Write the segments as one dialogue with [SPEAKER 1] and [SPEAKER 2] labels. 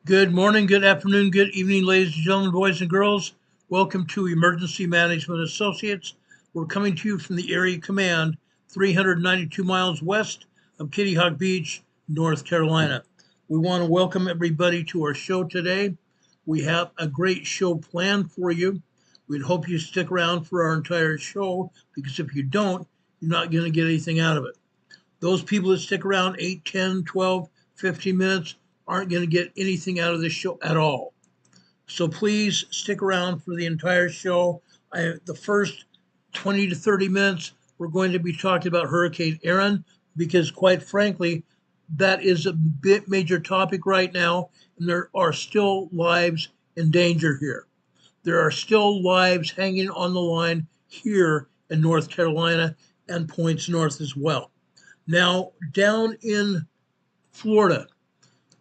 [SPEAKER 1] Good morning, good afternoon, good evening, ladies and gentlemen, boys and girls. Welcome to Emergency Management Associates. We're coming to you from the Area Command, 392 miles west of Kitty Hawk Beach, North Carolina. We want to welcome everybody to our show today. We have a great show planned for you. We'd hope you stick around for our entire show because if you don't, you're not going to get anything out of it. Those people that stick around 8, 10, 12, 15 minutes aren't going to get anything out of this show at all. So please stick around for the entire show. The first 20 to 30 minutes, we're going to be talking about Hurricane Erin because, quite frankly, that is a bit major topic right now, and there are still lives in danger here. There are still lives hanging on the line here in North Carolina and points north as well. Now, down in Florida,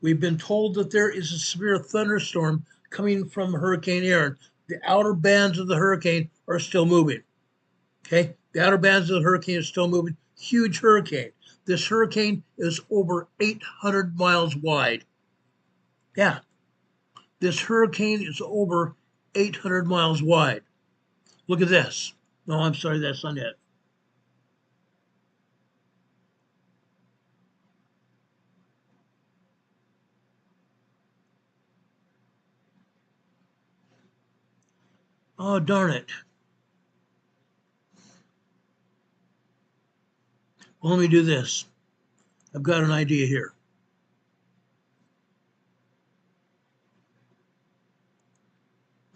[SPEAKER 1] we've been told that there is a severe thunderstorm coming from Hurricane Erin. The outer bands of the hurricane are still moving. Okay, the outer bands of the hurricane are still moving. Huge hurricane. This hurricane is over 800 miles wide. Yeah, this hurricane is over 800 miles wide. Look at this. No, I'm sorry, that's not it. Oh, darn it. Well, let me do this. I've got an idea here.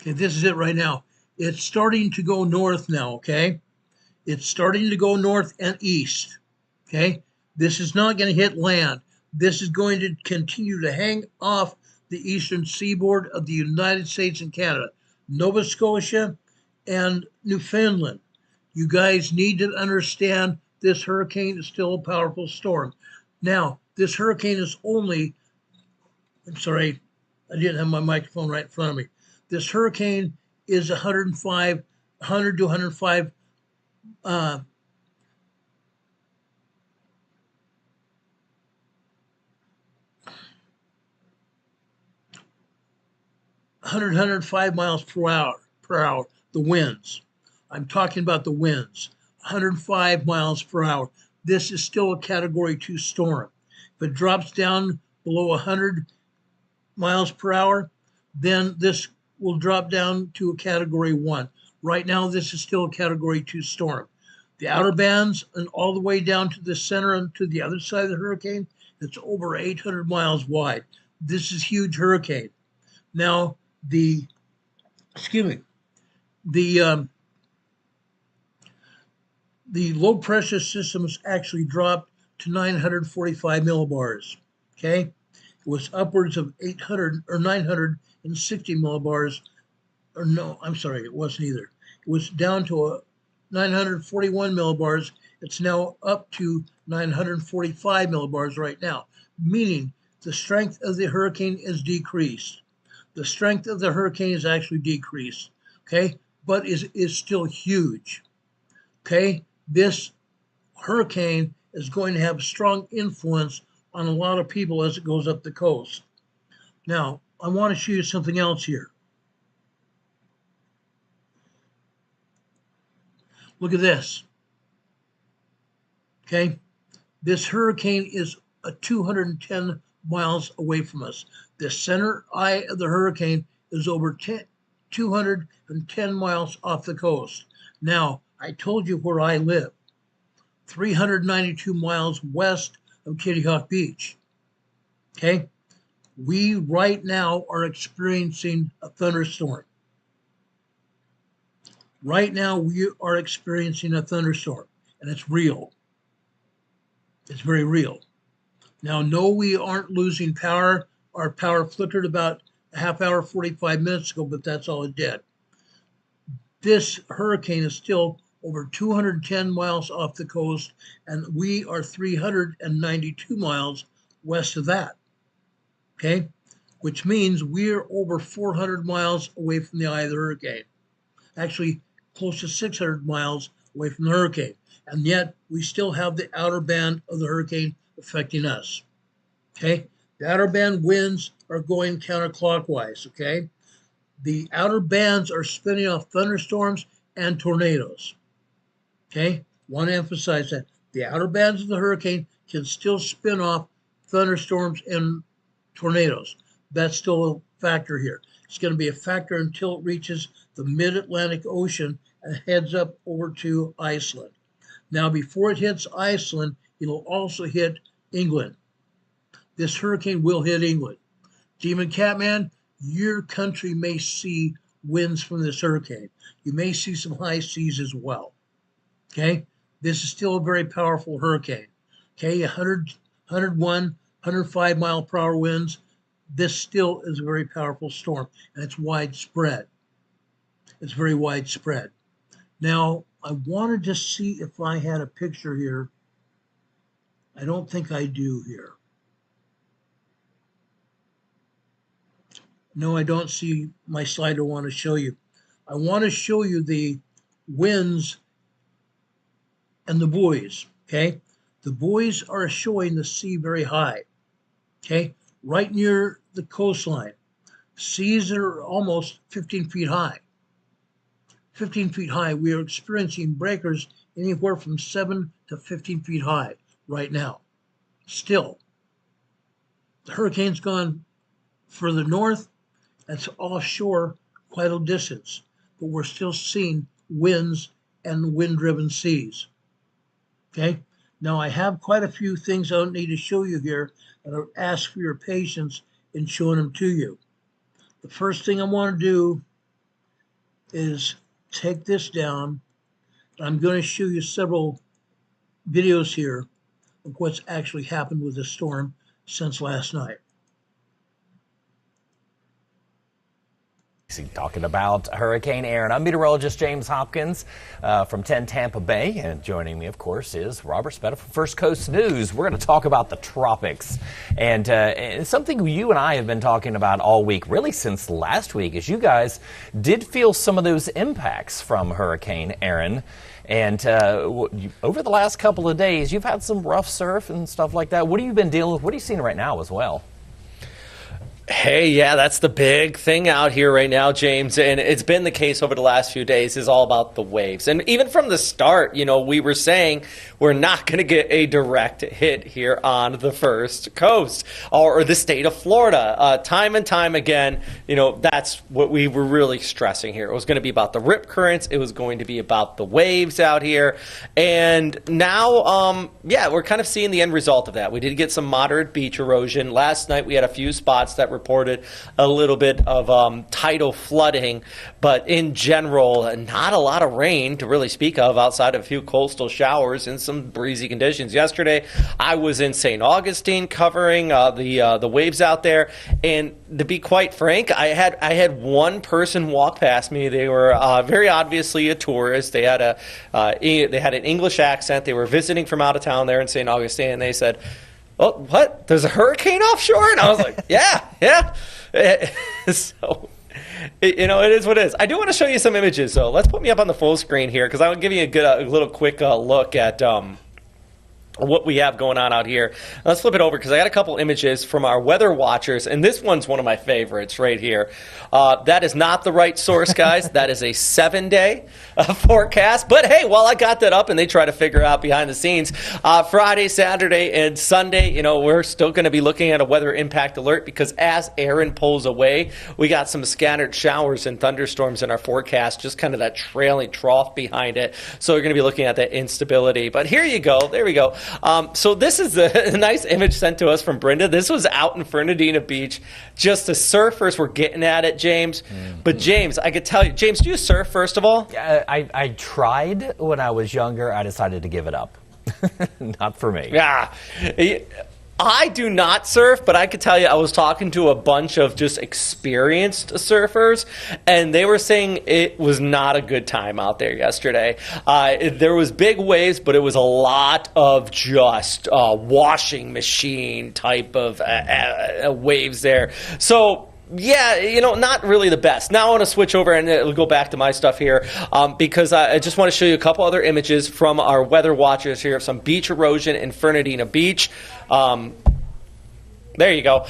[SPEAKER 1] Okay, this is it right now. It's starting to go north now, okay? It's starting to go north and east, okay? This is not going to hit land. This is going to continue to hang off the eastern seaboard of the United States and Canada, Nova Scotia and Newfoundland. You guys need to understand this hurricane is still a powerful storm. Now, this hurricane is only, I'm sorry, I didn't have my microphone right in front of me. This hurricane is 100 to 105 105 miles per hour, the winds. I'm talking about the winds, 105 miles per hour. This is still a category 2 storm. If it drops down below 100 miles per hour, then this will drop down to a category 1. Right now, this is still a category 2 storm. The outer bands and all the way down to the center and to the other side of the hurricane, it's over 800 miles wide. This is huge hurricane. Now, the low pressure systems actually dropped to 945 millibars. Okay, it was upwards of 800 or 960 millibars. Or no, I'm sorry, it wasn't either. It was down to 941 millibars. It's now up to 945 millibars right now, meaning the strength of the hurricane is decreased. The strength of the hurricane is actually decreased, okay, but is still huge. Okay, this hurricane is going to have a strong influence on a lot of people as it goes up the coast. Now, I want to show you something else here. Look at this. Okay, this hurricane is 210 miles away from us. The center eye of the hurricane is over 210 miles off the coast. Now, I told you where I live, 392 miles west of Kitty Hawk Beach. Okay, we right now are experiencing a thunderstorm. Right now, we are experiencing a thunderstorm, and it's real. It's very real. Now, no, we aren't losing power. Our power flickered about a half hour, 45 minutes ago, but that's all it did. This hurricane is still over 210 miles off the coast, and we are 392 miles west of that. Okay, which means we're over 400 miles away from the eye of the hurricane. Actually, close to 600 miles away from the hurricane. And yet we still have the outer band of the hurricane affecting us. Okay, The outer band winds are going counterclockwise, okay? The outer bands are spinning off thunderstorms and tornadoes, okay? Want to emphasize that. The outer bands of the hurricane can still spin off thunderstorms and tornadoes. That's still a factor here. It's going to be a factor until it reaches the mid-Atlantic Ocean and heads up over to Iceland. Now, before it hits Iceland, it'll also hit England. This hurricane will hit England. Demon Catman, your country may see winds from this hurricane. You may see some high seas as well. Okay? This is still a very powerful hurricane. Okay, 100, 101, 105 mile per hour winds. This still is a very powerful storm, and it's widespread. It's very widespread. Now, I wanted to see if I had a picture here. I don't think I do here. No, I don't see my slide I want to show you. I want to show you the winds and the buoys, okay? The buoys are showing the sea very high, okay? Right near the coastline. Seas are almost 15 feet high. 15 feet high. We are experiencing breakers anywhere from 7 to 15 feet high right now. Still, the hurricane's gone further north. That's offshore quite a distance, but we're still seeing winds and wind-driven seas. Okay? Now, I have quite a few things I don't need to show you here, and I'll ask for your patience in showing them to you. The first thing I want to do is take this down. I'm going to show you several videos here of what's actually happened with the storm since last night.
[SPEAKER 2] Talking about Hurricane Erin. I'm meteorologist James Hopkins from 10 Tampa Bay, and joining me, of course, is Robert Spetta from First Coast News. We're going to talk about the tropics, and it's something you and I have been talking about all week, really since last week, as you guys did feel some of those impacts from Hurricane Erin. And over the last couple of days, you've had some rough surf and stuff like that. What have you been dealing with? What are you seeing right now as well?
[SPEAKER 3] Hey, yeah, that's the big thing out here right now, James, and it's been the case over the last few days, is all about the waves. And even from the start, you know, we were saying we're not going to get a direct hit here on the First Coast or the state of Florida. Time and time again, you know, that's what we were really stressing here. It was going to be about the rip currents. It was going to be about the waves out here. And now, yeah, we're kind of seeing the end result of that. We did get some moderate beach erosion. Last night we had a few spots that reported a little bit of tidal flooding, but in general, not a lot of rain to really speak of outside of a few coastal showers and some breezy conditions. Yesterday, I was in St. Augustine covering the waves out there, and to be quite frank, I had one person walk past me. They were very obviously a tourist. They had an English accent. They were visiting from out of town there in St. Augustine, and they said, "Oh, what? There's a hurricane offshore?" And I was like, yeah. So, you know, it is what it is. I do want to show you some images, so let's put me up on the full screen here, because I'll give you a little quick look at what we have going on out here. Let's flip it over, because I got a couple images from our weather watchers, and this one's one of my favorites right here. That is not the right source, guys. That is a 7-day forecast. But hey, while I got that up and they try to figure out behind the scenes, Friday, Saturday, and Sunday, you know, we're still going to be looking at a weather impact alert, because as Erin pulls away, we got some scattered showers and thunderstorms in our forecast, just kind of that trailing trough behind it. So we're going to be looking at that instability. But here you go. There we go. So this is a nice image sent to us from Brenda. This was out in Fernandina Beach. Just the surfers were getting at it, James. Mm-hmm. But James, I could tell you, James, do you surf, first of all?
[SPEAKER 2] I tried when I was younger. I decided to give it up. Not for me.
[SPEAKER 3] Yeah. I do not surf, but I could tell you I was talking to a bunch of just experienced surfers, and they were saying it was not a good time out there yesterday. There was big waves, but it was a lot of just washing machine type of waves there. So, yeah, you know, not really the best. Now I want to switch over and we'll go back to my stuff here, because I just want to show you a couple other images from our weather watchers here of some beach erosion in Fernandina Beach. There you go.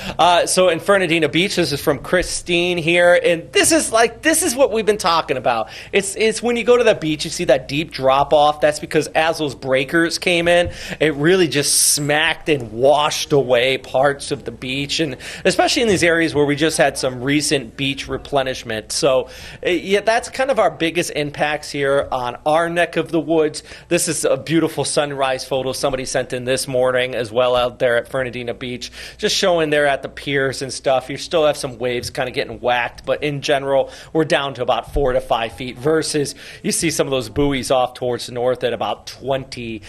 [SPEAKER 3] So in Fernandina Beach, this is from Christine here, and this is what we've been talking about. It's when you go to the beach, you see that deep drop off. That's because as those breakers came in, it really just smacked and washed away parts of the beach, and especially in these areas where we just had some recent beach replenishment. So yeah, that's kind of our biggest impacts here on our neck of the woods. This is a beautiful sunrise photo somebody sent in this morning as well out there at Fernandina Beach. Just showing there at the piers and stuff. You still have some waves kind of getting whacked, but in general, we're down to about 4 to 5 feet versus you see some of those buoys off towards the north at about 20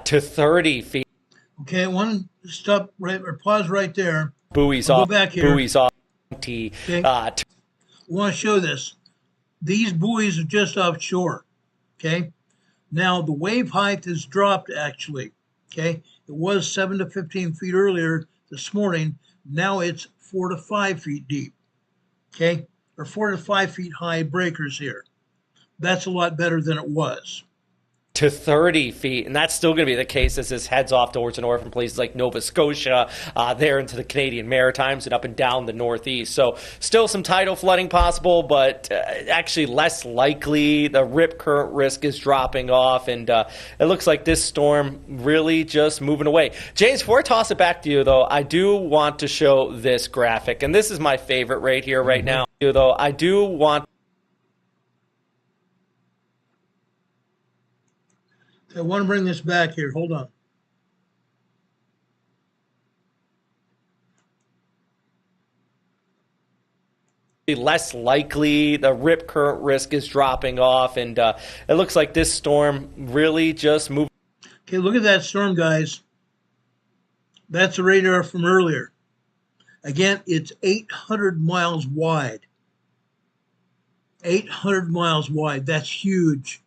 [SPEAKER 3] to 30 feet.
[SPEAKER 1] Okay, I want to stop right or pause right there.
[SPEAKER 3] Buoys
[SPEAKER 1] I'll
[SPEAKER 3] off.
[SPEAKER 1] go back here.
[SPEAKER 3] Buoys off. 20.
[SPEAKER 1] Okay. I want to show this. These buoys are just offshore. Okay. Now the wave height has dropped actually. Okay. It was 7 to 15 feet earlier this morning. Now it's 4 to 5 feet deep. Okay. Or 4 to 5 feet high breakers here. That's a lot better than it was.
[SPEAKER 3] To 30 feet, and that's still going to be the case as this heads off towards the north from places like Nova Scotia, there into the Canadian Maritimes and up and down the northeast. So still some tidal flooding possible, but actually less likely. The rip current risk is dropping off, and it looks like this storm really just moving away. James, before I toss it back to you, though, I do want to show this graphic, and this is my favorite right here, right now. Though I do want.
[SPEAKER 1] I want to bring this back here. Hold on.
[SPEAKER 3] Less likely. The rip current risk is dropping off, and it looks like this storm really just moved.
[SPEAKER 1] Okay, look at that storm, guys. That's a radar from earlier. Again, it's 800 miles wide. 800 miles wide. That's huge.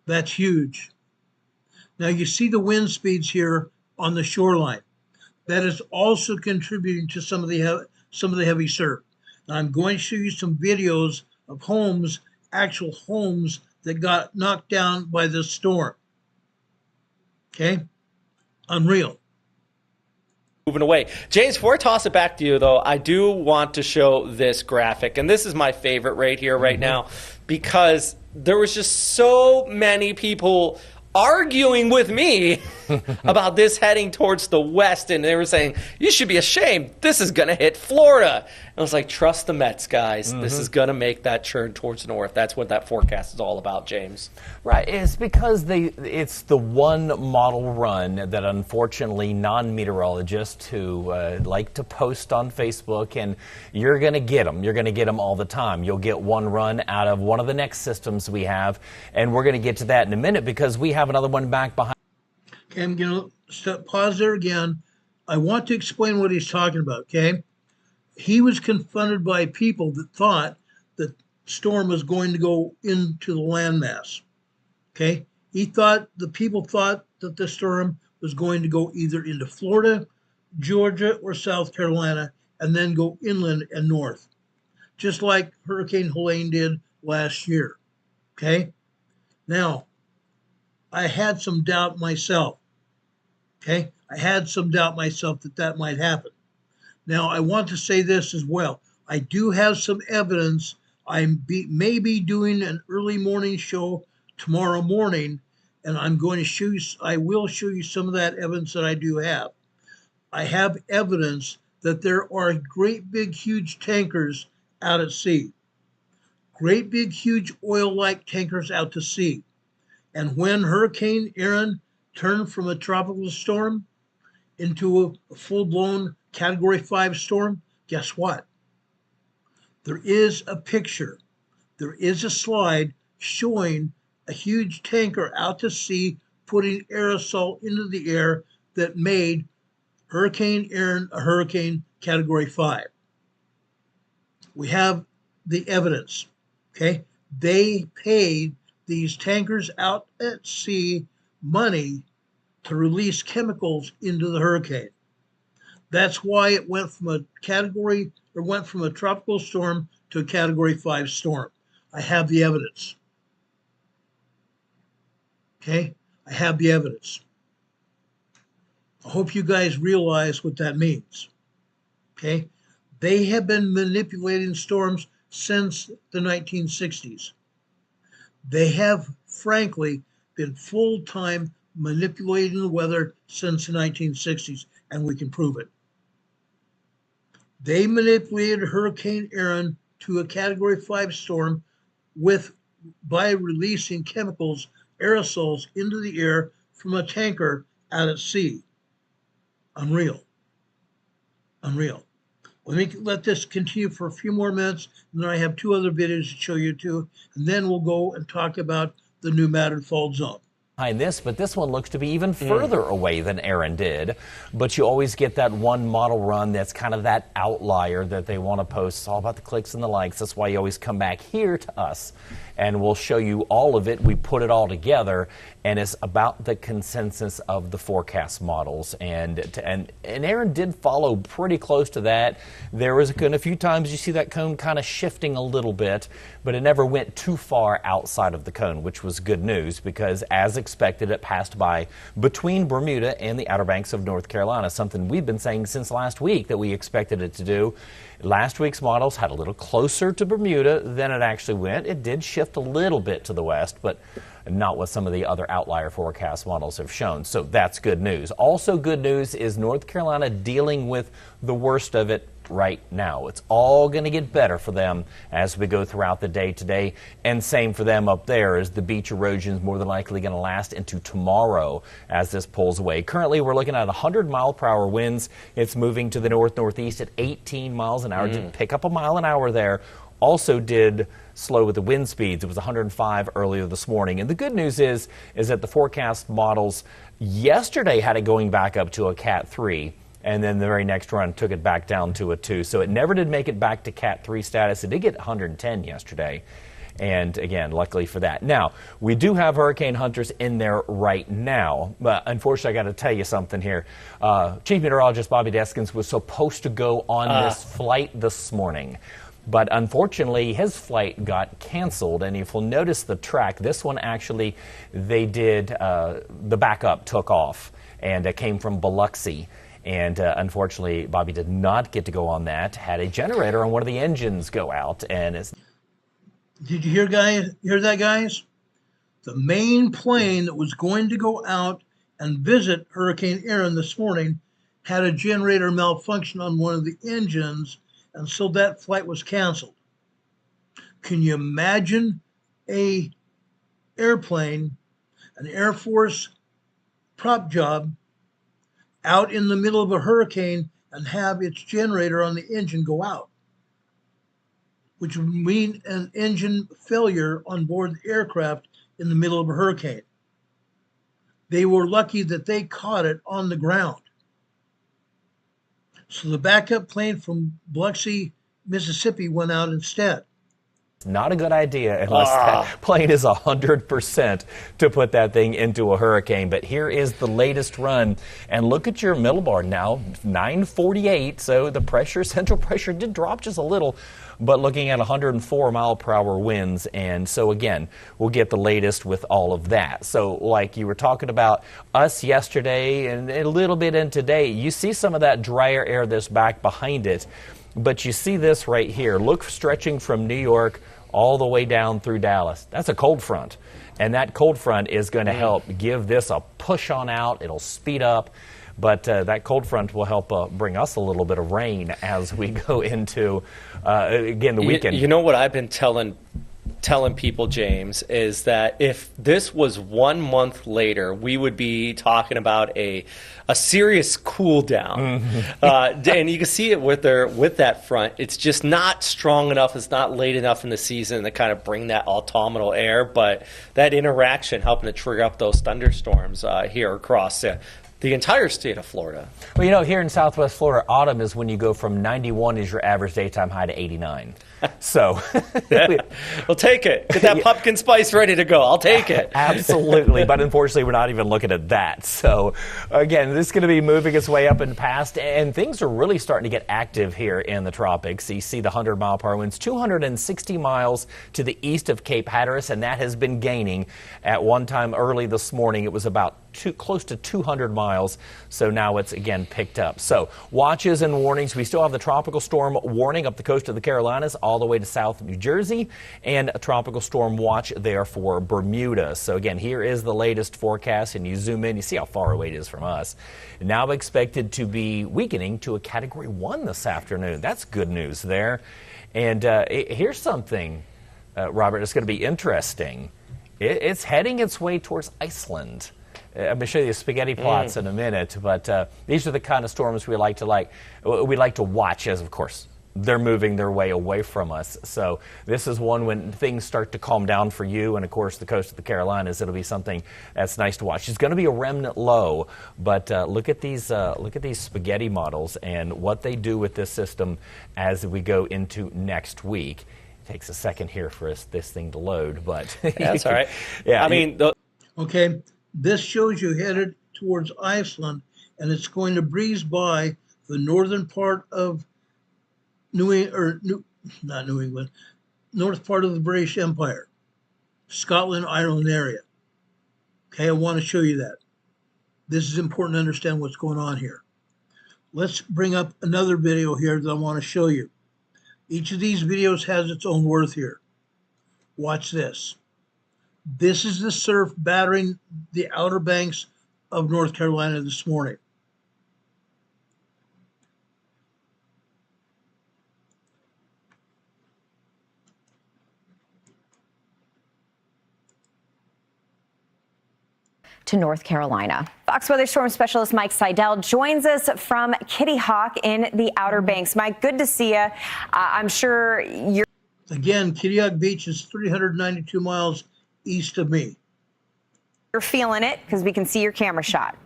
[SPEAKER 1] That's huge. Now you see the wind speeds here on the shoreline. That is also contributing to some of the heavy surf. Now I'm going to show you some videos of homes, actual homes that got knocked down by this storm. Okay? Unreal.
[SPEAKER 3] Moving away. James, before I toss it back to you, though, I do want to show this graphic, and this is my favorite right here, right now, because there was just so many people arguing with me about this heading towards the west, and they were saying, you should be ashamed. This is going to hit Florida. And I was like, trust the Mets, guys. This is going to make that turn towards the north. That's what that forecast is all about, James.
[SPEAKER 2] Right. It's because it's the one model run that unfortunately non-meteorologists who like to post on Facebook, and you're going to get them. You're going to get them all the time. You'll get one run out of one of the next systems we have, and we're going to get to that in a minute because we have another one back behind.
[SPEAKER 1] Okay, I'm going to pause there again. I want to explain what he's talking about, okay? He was confronted by people that thought the storm was going to go into the landmass, okay? The people thought that the storm was going to go either into Florida, Georgia, or South Carolina, and then go inland and north, just like Hurricane Helene did last year, okay? Now, I had some doubt myself, okay? I had some doubt myself that might happen. Now, I want to say this as well. I do have some evidence. I may be doing an early morning show tomorrow morning, and I will show you some of that evidence that I do have. I have evidence that there are great big huge tankers out at sea. Great big huge oil-like tankers out to sea. And when Hurricane Erin turned from a tropical storm into a full-blown Category 5 storm, guess what? There is a picture. There is a slide showing a huge tanker out to sea putting aerosol into the air that made Hurricane Erin a hurricane Category 5. We have the evidence, okay? They paid these tankers out at sea money to release chemicals into the hurricane. That's why it went from a tropical storm to a Category 5 storm. I have the evidence. Okay? I have the evidence. I hope you guys realize what that means. Okay? They have been manipulating storms since the 1960s. They have, frankly, been full-time manipulating the weather since the 1960s, and we can prove it. They manipulated Hurricane Erin to a Category 5 storm by releasing chemicals, aerosols, into the air from a tanker out at sea. Unreal. Let me let this continue for a few more minutes, and then I have 2 other videos to show you too, and then we'll go and talk about the new Madrid fault zone.
[SPEAKER 2] Behind this, but this one looks to be even further away than Erin did. But you always get that one model run that's kind of that outlier that they want to post. It's all about the clicks and the likes. That's why you always come back here to us, and we'll show you all of it. We put it all together, and it's about the consensus of the forecast models. And Erin did follow pretty close to that. There was a few times you see that cone kind of shifting a little bit, but it never went too far outside of the cone, which was good news because, as expected, it passed by between Bermuda and the Outer Banks of North Carolina, something we've been saying since last week that we expected it to do. Last week's models had a little closer to Bermuda than it actually went. It did shift a little bit to the west, but not what some of the other outlier forecast models have shown. So that's good news. Also good news is North Carolina dealing with the worst of it right now. It's all going to get better for them as we go throughout the day today, and same for them up there as the beach erosion is more than likely going to last into tomorrow as this pulls away. Currently we're looking at 100-mile-per-hour winds. It's moving to the north-northeast at 18 miles an hour. Did pick up a mile an hour there. Also did slow with the wind speeds. It was 105 earlier this morning. And the good news is that the forecast models yesterday had it going back up to a Cat 3. And then the very next run took it back down to a 2. So it never did make it back to Cat 3 status. It did get 110 yesterday. And again, luckily for that. Now, we do have hurricane hunters in there right now. But unfortunately, I got to tell you something here. Chief Meteorologist Bobby Deskins was supposed to go on this flight this morning. But unfortunately, his flight got canceled. And if you'll notice the track, this one actually, they did, the backup took off. And it came from Biloxi. And unfortunately, Bobby did not get to go on that. Had a generator on one of the engines go out. And
[SPEAKER 1] did you hear that, guys? The main plane that was going to go out and visit Hurricane Erin this morning had a generator malfunction on one of the engines, and so that flight was canceled. Can you imagine an airplane, an Air Force prop job, out in the middle of a hurricane and have its generator on the engine go out, which would mean an engine failure on board the aircraft in the middle of a hurricane? They were lucky that they caught it on the ground. So the backup plane from Biloxi, Mississippi went out instead.
[SPEAKER 2] Not a good idea unless that plane is 100% to put that thing into a hurricane. But here is the latest run. And look at your millibar now, 948. So the pressure, central pressure did drop just a little, but looking at 104-mile-per-hour winds. And so, again, we'll get the latest with all of that. So like you were talking about us yesterday and a little bit in today, you see some of that drier air that's back behind it. But you see this right here. Look, stretching from New York all the way down through Dallas. That's a cold front. And that cold front is going to help give this a push on out. It'll speed up. But that cold front will help bring us a little bit of rain as we go into, again, the weekend.
[SPEAKER 3] You know what I've been telling people, James, is that if this was 1 month later, we would be talking about a serious cool down. And you can see it with that front. It's just not strong enough. It's not late enough in the season to kind of bring that autumnal air. But that interaction helping to trigger up those thunderstorms here across the entire state of Florida.
[SPEAKER 2] Well, you know, here in Southwest Florida, autumn is when you go from 91 is your average daytime high to 89. So
[SPEAKER 3] we'll take it. Get that pumpkin spice ready to go. I'll take it.
[SPEAKER 2] Absolutely. But unfortunately, we're not even looking at that. So again, this is going to be moving its way up and past, and things are really starting to get active here in the tropics. You see the 100-mile-per-hour winds, 260 miles to the east of Cape Hatteras, and that has been gaining. At one time early this morning, it was about close to 200 miles. So now it's again picked up. So watches and warnings. We still have the tropical storm warning up the coast of the Carolinas all the way to South New Jersey, and a tropical storm watch there for Bermuda. So again, here is the latest forecast, and you zoom in, you see how far away it is from us. Now expected to be weakening to a Category 1 this afternoon. That's good news there. And here's something, Robert, it's going to be interesting. It's heading its way towards Iceland. I'm going to show you the spaghetti plots in a minute, but these are the kind of storms we like to watch as, of course, they're moving their way away from us. So this is one when things start to calm down for you, and of course the coast of the Carolinas, it'll be something that's nice to watch. It's going to be a remnant low, but look at these spaghetti models and what they do with this system as we go into next week. It takes a second here for this thing to load, but
[SPEAKER 3] that's all right.
[SPEAKER 2] Yeah,
[SPEAKER 3] I mean,
[SPEAKER 1] okay, this shows you headed towards Iceland, and it's going to breeze by the northern part of north part of the British Empire, Scotland, Ireland area. Okay, I want to show you that. This is important to understand what's going on here. Let's bring up another video here that I want to show you. Each of these videos has its own worth here. Watch this. This is the surf battering the Outer Banks of North Carolina this morning.
[SPEAKER 4] To North Carolina. Fox Weather Storm Specialist Mike Seidel joins us from Kitty Hawk in the Outer Banks. Mike, good to see you. I'm sure you're...
[SPEAKER 1] Again, Kitty Hawk Beach is 392 miles east of me.
[SPEAKER 4] You're feeling it because we can see your camera shot.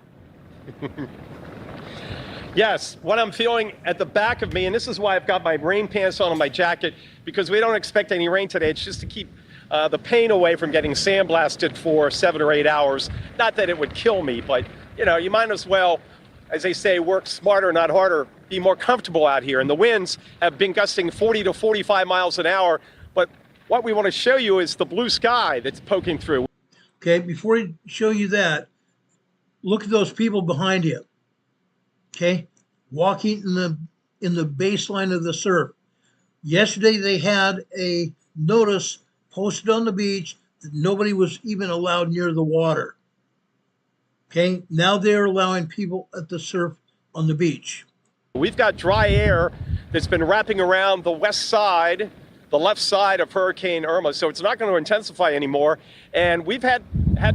[SPEAKER 5] Yes, what I'm feeling at the back of me, and this is why I've got my rain pants on and my jacket, because we don't expect any rain today. It's just to keep the pain away from getting sandblasted for 7 or 8 hours. Not that it would kill me, but you might as well, as they say, work smarter, not harder, be more comfortable out here. And the winds have been gusting 40 to 45 miles an hour. But what we want to show you is the blue sky that's poking through.
[SPEAKER 1] Okay, before I show you that, look at those people behind you. Okay, walking in the baseline of the surf. Yesterday they had a notice posted on the beach that nobody was even allowed near the water. Okay, now they're allowing people at the surf on the beach.
[SPEAKER 5] We've got dry air that's been wrapping around the west side, the left side of Hurricane Irma, so it's not going to intensify anymore. And we've had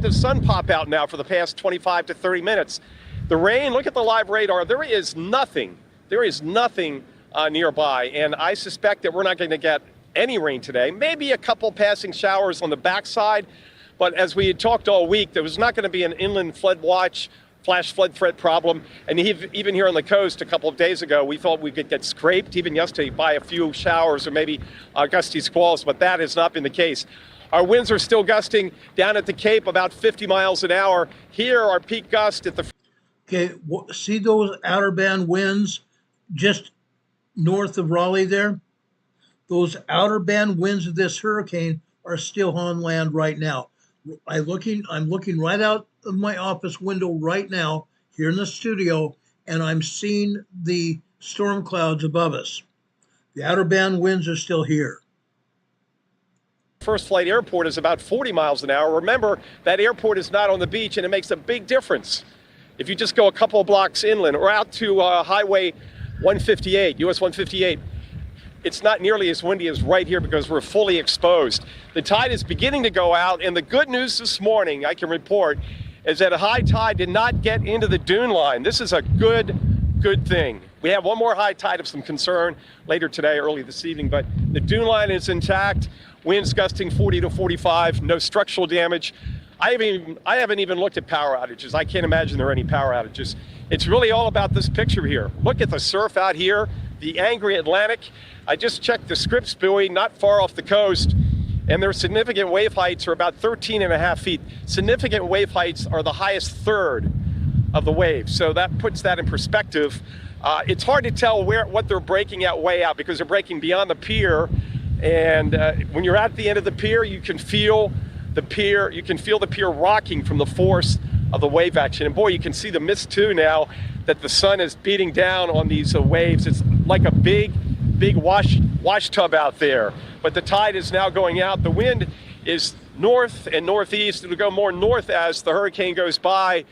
[SPEAKER 5] the sun pop out now for the past 25 to 30 minutes. The rain, look at the live radar, there is nothing nearby, and I suspect that we're not going to get any rain today, maybe a couple passing showers on the backside, but as we had talked all week, there was not going to be an inland flood watch, flash flood threat problem, and even here on the coast a couple of days ago, we thought we could get scraped, even yesterday, by a few showers or maybe gusty squalls, but that has not been the case. Our winds are still gusting down at the Cape about 50 miles an hour. Here, our peak gust at the...
[SPEAKER 1] Okay, see those outer band winds just north of Raleigh there? Those outer band winds of this hurricane are still on land right now. I'm looking right out of my office window right now here in the studio, and I'm seeing the storm clouds above us. The outer band winds are still here.
[SPEAKER 5] First Flight Airport is about 40 miles an hour. Remember, that airport is not on the beach, and it makes a big difference. If you just go a couple of blocks inland or out to Highway 158, US 158, it's not nearly as windy as right here because we're fully exposed. The tide is beginning to go out, and the good news this morning, I can report, is that a high tide did not get into the dune line. This is a good thing. We have one more high tide of some concern later today, early this evening, but the dune line is intact, winds gusting 40 to 45, no structural damage. I haven't even looked at power outages. I can't imagine there are any power outages. It's really all about this picture here. Look at the surf out here, the angry Atlantic. I just checked the Scripps buoy not far off the coast, and their significant wave heights are about 13.5 feet. Significant wave heights are the highest third of the waves, so that puts that in perspective. It's hard to tell what they're breaking out way out because they're breaking beyond the pier, and when you're at the end of the pier, you can feel the pier rocking from the force of the wave action. And boy, you can see the mist too now that the sun is beating down on these waves. It's like a big wash tub out there. But the tide is now going out. The wind is north and northeast. It'll go more north as the hurricane goes by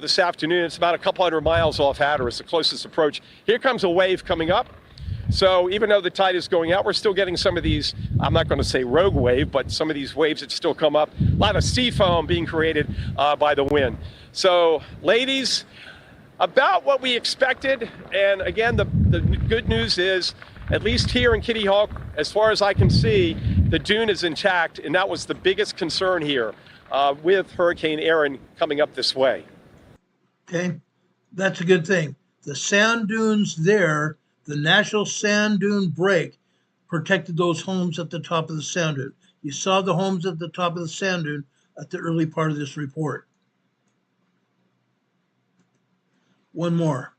[SPEAKER 5] this afternoon. It's about a couple hundred miles off Hatteras, the closest approach. Here comes a wave coming up. So even though the tide is going out, we're still getting some of these, I'm not going to say rogue wave, but some of these waves that still come up. A lot of sea foam being created by the wind. So ladies, about what we expected. And again, the good news is, at least here in Kitty Hawk, as far as I can see, the dune is intact. And that was the biggest concern here with Hurricane Erin coming up this way.
[SPEAKER 1] Okay, that's a good thing. The sand dunes there, the National Sand Dune Break, protected those homes at the top of the sand dune. You saw the homes at the top of the sand dune at the early part of this report. One more.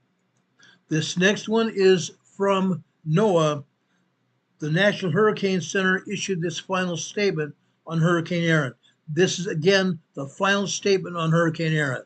[SPEAKER 1] This next one is from NOAA. The National Hurricane Center issued this final statement on Hurricane Erin. This is, again, the final statement on Hurricane Erin.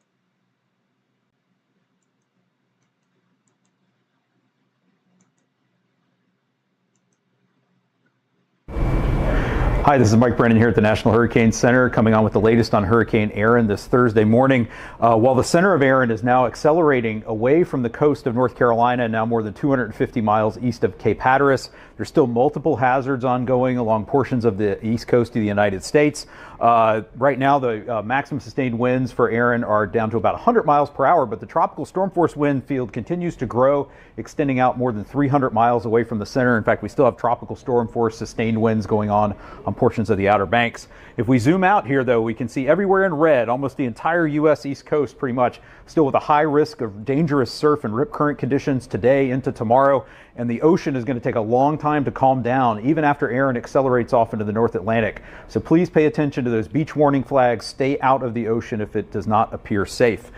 [SPEAKER 6] Hi, this is Mike Brennan here at the National Hurricane Center, coming on with the latest on Hurricane Erin this Thursday morning. While the center of Erin is now accelerating away from the coast of North Carolina, now more than 250 miles east of Cape Hatteras, there's still multiple hazards ongoing along portions of the east coast of the United States. Right now, the maximum sustained winds for Erin are down to about 100 miles per hour, but the tropical storm force wind field continues to grow, extending out more than 300 miles away from the center. In fact, we still have tropical storm force sustained winds going on portions of the Outer Banks. If we zoom out here, though, we can see everywhere in red, almost the entire U.S. East Coast pretty much, still with a high risk of dangerous surf and rip current conditions today into tomorrow. And the ocean is going to take a long time to calm down, even after Erin accelerates off into the North Atlantic. So please pay attention to those beach warning flags. Stay out of the ocean if it does not appear safe.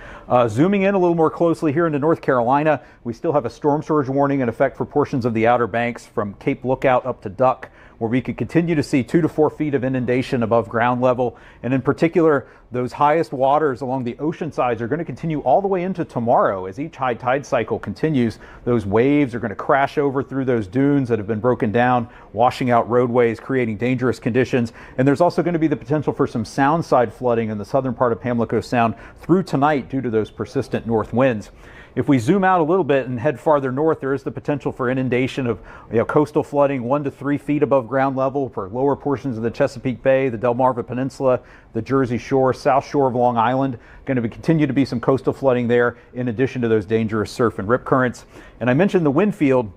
[SPEAKER 6] Zooming in a little more closely here into North Carolina, we still have a storm surge warning in effect for portions of the Outer Banks from Cape Lookout up to Duck, where we could continue to see 2 to 4 feet of inundation above ground level. And in particular, those highest waters along the ocean sides are going to continue all the way into tomorrow. As each high tide cycle continues, those waves are going to crash over through those dunes that have been broken down, washing out roadways, creating dangerous conditions. And there's also going to be the potential for some sound side flooding in the southern part of Pamlico Sound through tonight due to those persistent north winds. If we zoom out a little bit and head farther north, there is the potential for inundation of coastal flooding 1 to 3 feet above ground level for lower portions of the Chesapeake Bay, the Delmarva Peninsula, the Jersey Shore, South Shore of Long Island. Going to continue to be some coastal flooding there in addition to those dangerous surf and rip currents. And I mentioned the wind field.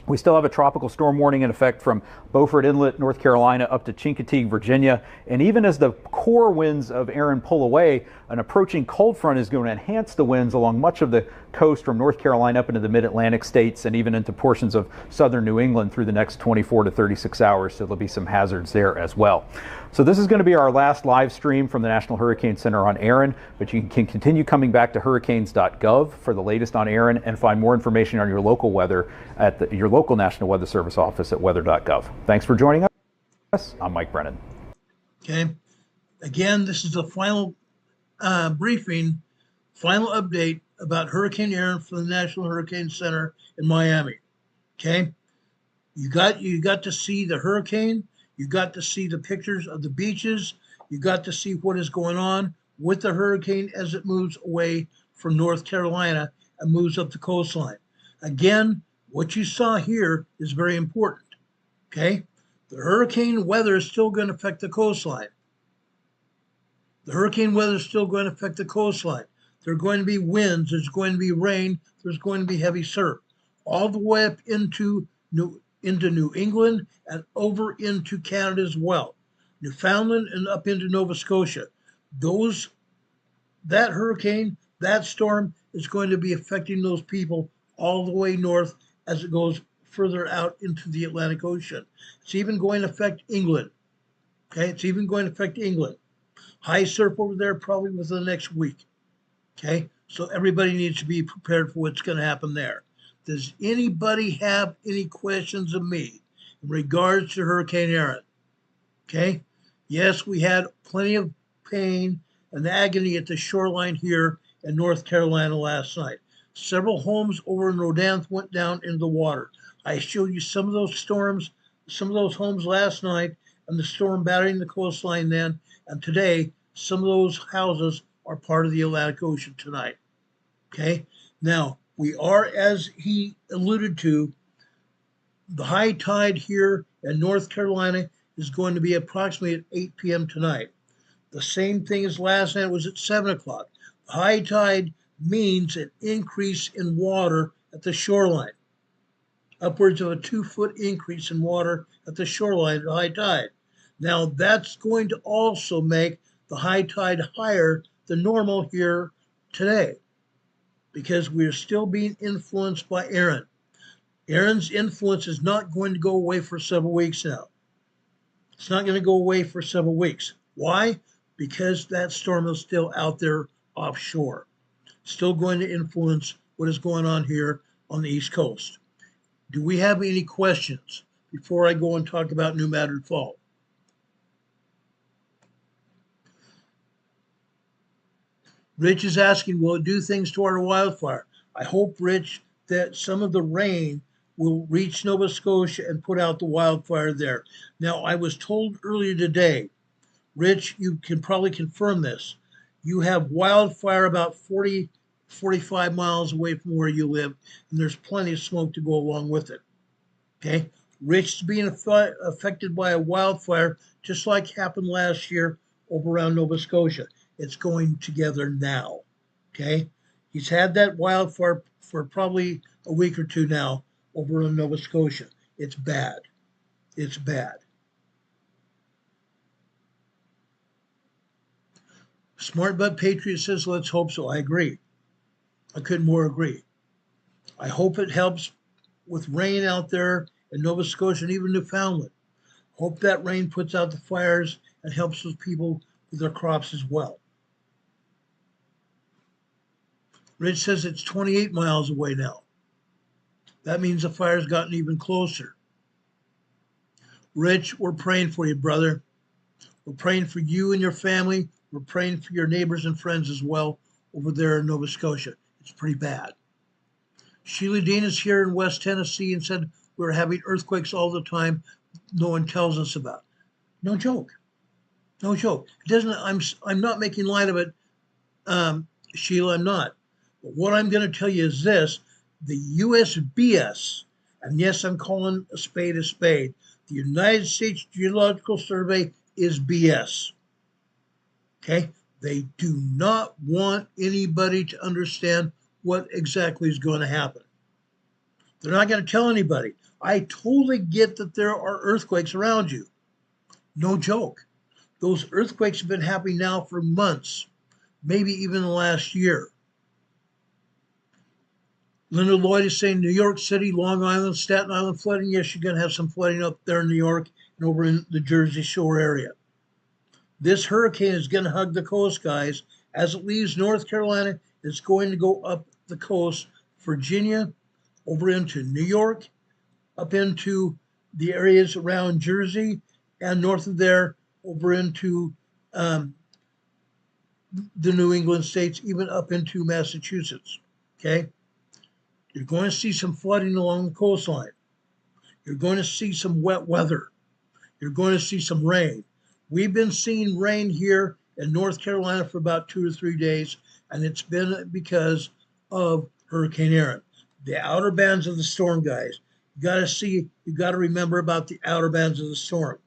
[SPEAKER 6] We still have a tropical storm warning in effect from Beaufort Inlet, North Carolina, up to Chincoteague, Virginia. And even as the core winds of Erin pull away, an approaching cold front is going to enhance the winds along much of the coast from North Carolina up into the mid-Atlantic states and even into portions of southern New England through the next 24 to 36 hours. So there'll be some hazards there as well. So this is going to be our last live stream from the National Hurricane Center on Erin, but you can continue coming back to hurricanes.gov for the latest on Erin and find more information on your local weather at your local National Weather Service office at weather.gov. Thanks for joining us. I'm Mike Brennan.
[SPEAKER 1] Okay. Again, this is the final briefing, final update about Hurricane Erin from the National Hurricane Center in Miami. Okay. You got to see the hurricane. You got to see the pictures of the beaches. You got to see what is going on with the hurricane as it moves away from North Carolina and moves up the coastline. Again, what you saw here is very important. Okay. The hurricane weather is still going to affect the coastline. The hurricane weather is still going to affect the coastline. There are going to be winds. There's going to be rain. There's going to be heavy surf, all the way up into New England and over into Canada as well, Newfoundland and up into Nova Scotia. That hurricane, that storm is going to be affecting those people all the way north as it goes further out into the Atlantic Ocean. It's even going to affect England. Okay, it's even going to affect England. High surf over there probably within the next week. Okay, so everybody needs to be prepared for what's going to happen there. Does anybody have any questions of me in regards to Hurricane Erin? Okay, yes, we had plenty of pain and agony at the shoreline here in North Carolina last night. Several homes over in Rodan went down into the water. I showed you some of those homes last night, and the storm battering the coastline then, and today, some of those houses are part of the Atlantic Ocean tonight. Okay? Now, we are, as he alluded to, the high tide here in North Carolina is going to be approximately at 8 p.m. tonight. The same thing as last night was at 7 o'clock. The high tide means an increase in water at the shoreline, upwards of a 2-foot increase in water at the shoreline at high tide. Now, that's going to also make the high tide higher than normal here today, because we're still being influenced by Erin. Erin's influence is not going to go away for several weeks now. It's not going to go away for several weeks. Why? Because that storm is still out there offshore, still going to influence what is going on here on the East Coast. Do we have any questions before I go and talk about New Madrid Fault? Rich is asking, will it do things to our wildfire? I hope, Rich, that some of the rain will reach Nova Scotia and put out the wildfire there. Now, I was told earlier today, Rich, you can probably confirm this. You have wildfire about 40, 45 miles away from where you live, and there's plenty of smoke to go along with it. Okay? Rich is being affected by a wildfire, just like happened last year over around Nova Scotia. It's going together now. Okay? He's had that wildfire for probably a week or two now over in Nova Scotia. It's bad. It's bad. Smart Butt Patriot says, let's hope so. I agree. I couldn't more agree. I hope it helps with rain out there in Nova Scotia and even Newfoundland. Hope that rain puts out the fires and helps those people with their crops as well. Rich says it's 28 miles away now. That means the fire's gotten even closer. Rich, we're praying for you, brother. We're praying for you and your family. We're praying for your neighbors and friends as well over there in Nova Scotia. It's pretty bad. Sheila Dean is here in West Tennessee and said we're having earthquakes all the time. No one tells us about. No joke. No joke. It doesn't. I'm not making light of it, Sheila. I'm not. But what I'm going to tell you is this: the USGS, and yes, I'm calling a spade a spade. The United States Geological Survey is BS. Okay? They do not want anybody to understand what exactly is going to happen. They're not going to tell anybody. I totally get that there are earthquakes around you. No joke. Those earthquakes have been happening now for months, maybe even the last year. Linda Lloyd is saying New York City, Long Island, Staten Island flooding. Yes, you're going to have some flooding up there in New York and over in the Jersey Shore area. This hurricane is going to hug the coast, guys. As it leaves North Carolina, it's going to go up the coast, Virginia, over into New York, up into the areas around Jersey, and north of there, over into the New England states, even up into Massachusetts. Okay? You're going to see some flooding along the coastline. You're going to see some wet weather. You're going to see some rain. We've been seeing rain here in North Carolina for about 2 or 3 days, and it's been because of Hurricane Erin. The outer bands of the storm, guys. You got to remember about the outer bands of the storm.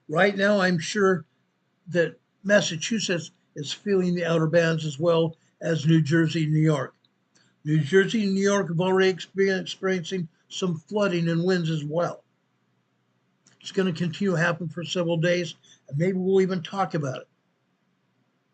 [SPEAKER 1] Right now, I'm sure that Massachusetts is feeling the outer bands as well as New Jersey and New York. New Jersey and New York have already experiencing some flooding and winds as well. It's going to continue to happen for several days, and maybe we'll even talk about it.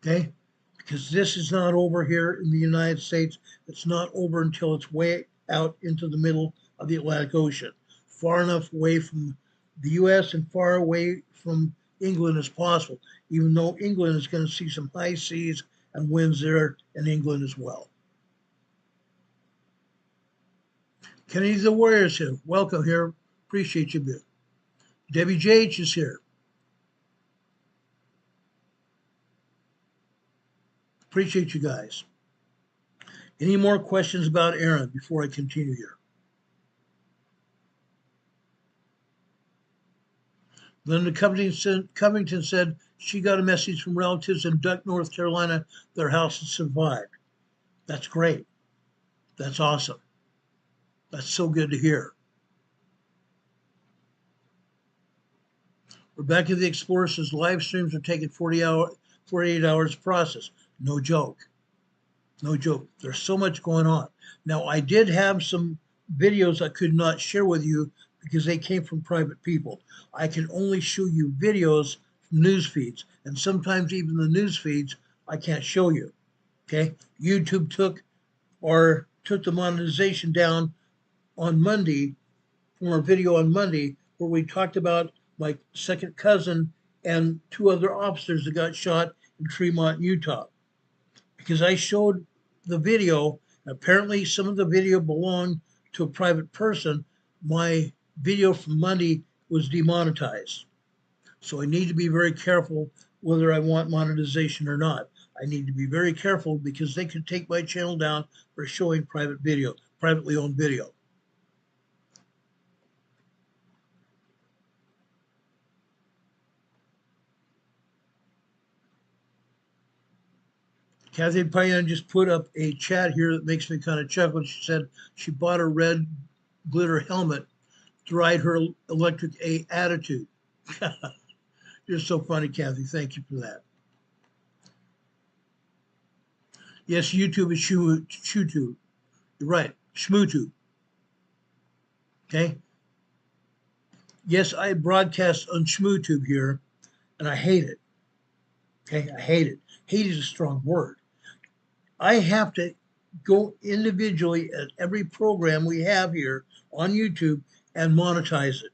[SPEAKER 1] Okay? Because this is not over here in the United States. It's not over until it's way out into the middle of the Atlantic Ocean, far enough away from the U.S. and far away from England as possible, even though England is going to see some high seas and winds there in England as well. Kennedy the Warrior's here. Welcome here. Appreciate you, Bill. Debbie J.H. is here. Appreciate you guys. Any more questions about Erin before I continue here? Linda Covington said she got a message from relatives in Duck, North Carolina. Their house has survived. That's great. That's awesome. That's so good to hear. Rebecca the Explorer says live streams are taking 48 hours to process. No joke. No joke. There's so much going on. Now, I did have some videos I could not share with you because they came from private people. I can only show you videos from news feeds, and sometimes even the news feeds I can't show you. Okay? YouTube took the monetization down on Monday from our video on Monday where we talked about my second cousin and 2 other officers that got shot in Tremont, Utah. Because I showed the video, apparently some of the video belonged to a private person. My video from Monday was demonetized. So I need to be very careful whether I want monetization or not. I need to be very careful because they could take my channel down for showing privately owned video. Kathy Payan just put up a chat here that makes me kind of chuckle. She said she bought a red glitter helmet to ride her electric A attitude. You're so funny, Kathy. Thank you for that. Yes, YouTube is ShooTube. You're right, ShmooTube. Okay? Yes, I broadcast on ShmooTube here, and I hate it. Okay, I hate it. Hate is a strong word. I have to go individually at every program we have here on YouTube and monetize it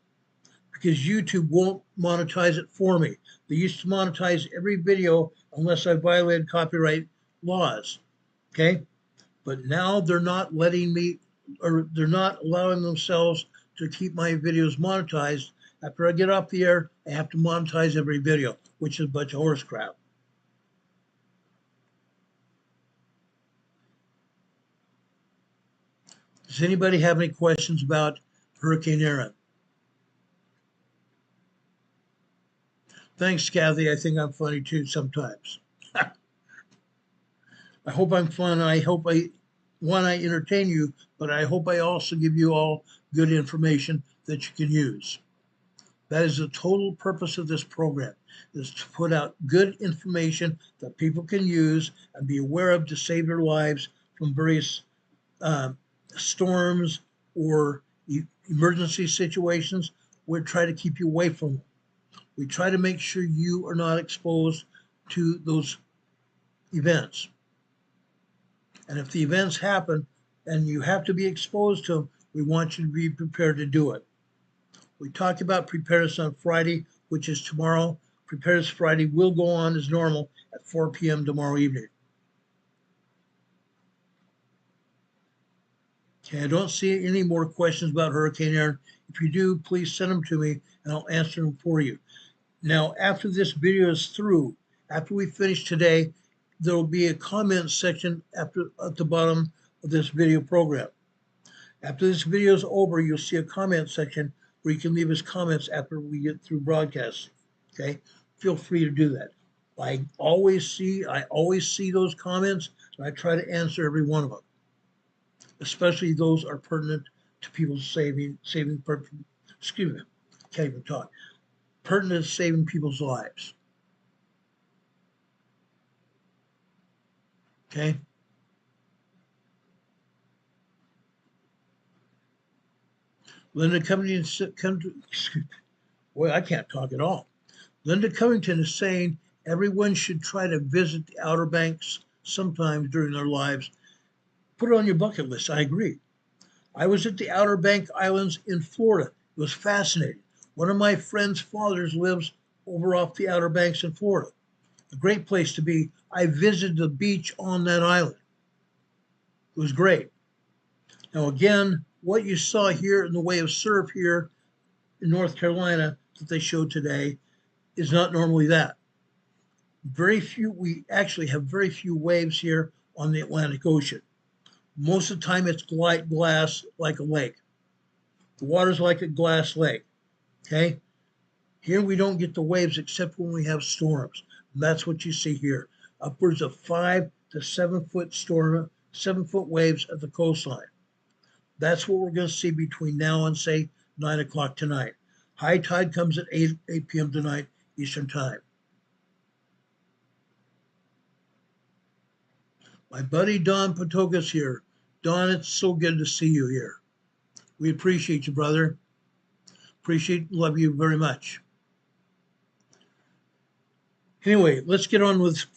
[SPEAKER 1] because YouTube won't monetize it for me. They used to monetize every video unless I violated copyright laws. Okay? But now they're not letting me, or they're not allowing themselves to keep my videos monetized. After I get off the air, I have to monetize every video, which is a bunch of horse crap. Does anybody have any questions about Hurricane Erin? Thanks, Kathy. I think I'm funny too sometimes. I hope I'm fun. I hope I entertain you, but I hope I also give you all good information that you can use. That is the total purpose of this program, is to put out good information that people can use and be aware of to save their lives from various storms or emergency situations. We try to keep you away from them. We try to make sure you are not exposed to those events. And if the events happen and you have to be exposed to them, we want you to be prepared to do it. We talked about Preparedness on Friday, which is tomorrow. Preparedness Friday will go on as normal at 4 p.m. tomorrow evening. Okay, I don't see any more questions about Hurricane Erin. If you do, please send them to me and I'll answer them for you. Now, after this video is through, after we finish today, there will be a comment section at the bottom of this video program. After this video is over, you'll see a comment section where you can leave us comments after we get through broadcasting. Okay, feel free to do that. I always see those comments, and I try to answer every one of them. Especially those are pertinent to people's saving. Excuse me, can't even talk. Pertinent to saving people's lives. Okay. Linda Covington, boy, I can't talk at all. Linda Covington is saying everyone should try to visit the Outer Banks sometime during their lives. Put it on your bucket list. I agree. I was at the Outer Bank Islands in Florida. It was fascinating. One of my friend's fathers lives over off the Outer Banks in Florida. A great place to be. I visited the beach on that island. It was great. Now, again, what you saw here in the way of surf here in North Carolina that they showed today is not normally that. We actually have very few waves here on the Atlantic Ocean. Most of the time it's light glass like a lake. The water's like a glass lake, okay? Here we don't get the waves except when we have storms. And that's what you see here. Upwards of 5 to 7 foot 7 foot waves at the coastline. That's what we're going to see between now and say 9 o'clock tonight. High tide comes at 8 p.m. tonight, Eastern Time. My buddy Don Patoka's here. Don, it's so good to see you here. We appreciate you, brother. Love you very much. Anyway, let's get on with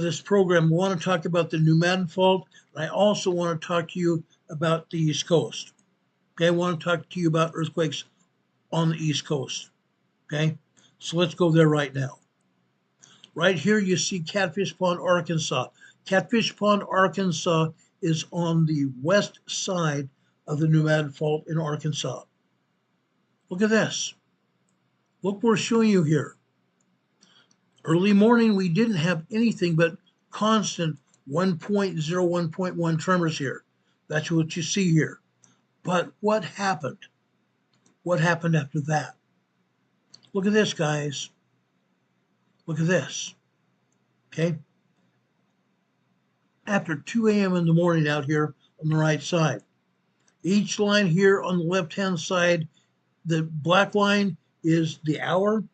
[SPEAKER 1] this program. We want to talk about the New Madrid Fault. I also want to talk to you about the East Coast. Okay, I want to talk to you about earthquakes on the East Coast. Okay, so let's go there right now. Right here, you see Catfish Pond, Arkansas. Catfish Pond, Arkansas is on the west side of the New Madrid Fault in Arkansas. Look at this. Look what we're showing you here. Early morning, we didn't have anything but constant 1.0, 1.1 tremors here. That's what you see here. But what happened? What happened after that? Look at this, guys. Look at this. Okay? After 2 a.m. in the morning out here on the right side. Each line here on the left-hand side, the black line is the hour.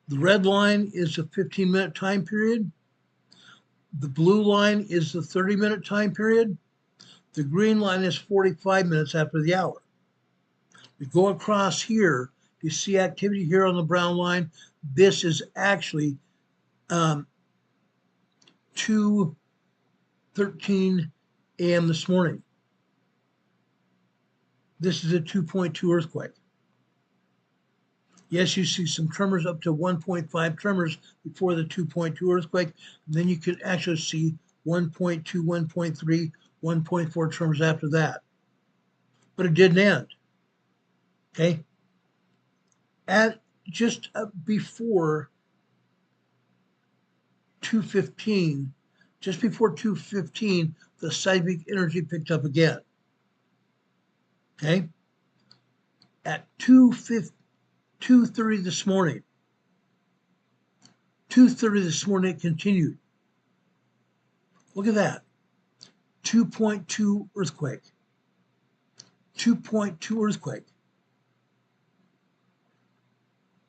[SPEAKER 1] The red line is a 15-minute time period. The blue line is the 30-minute time period. The green line is 45 minutes after the hour. We go across here, you see activity here on the brown line. This is actually 2:13 a.m. this morning. This is a 2.2 earthquake. Yes, you see some tremors up to 1.5 tremors before the 2.2 earthquake. And then you can actually see 1.2, 1.3, 1.4 tremors after that. But it didn't end. Okay? At just before 2:15, just before 2:15, the seismic energy picked up again. Okay? At 2:30 this morning, it continued. Look at that. 2.2 earthquake. 2.2 earthquake.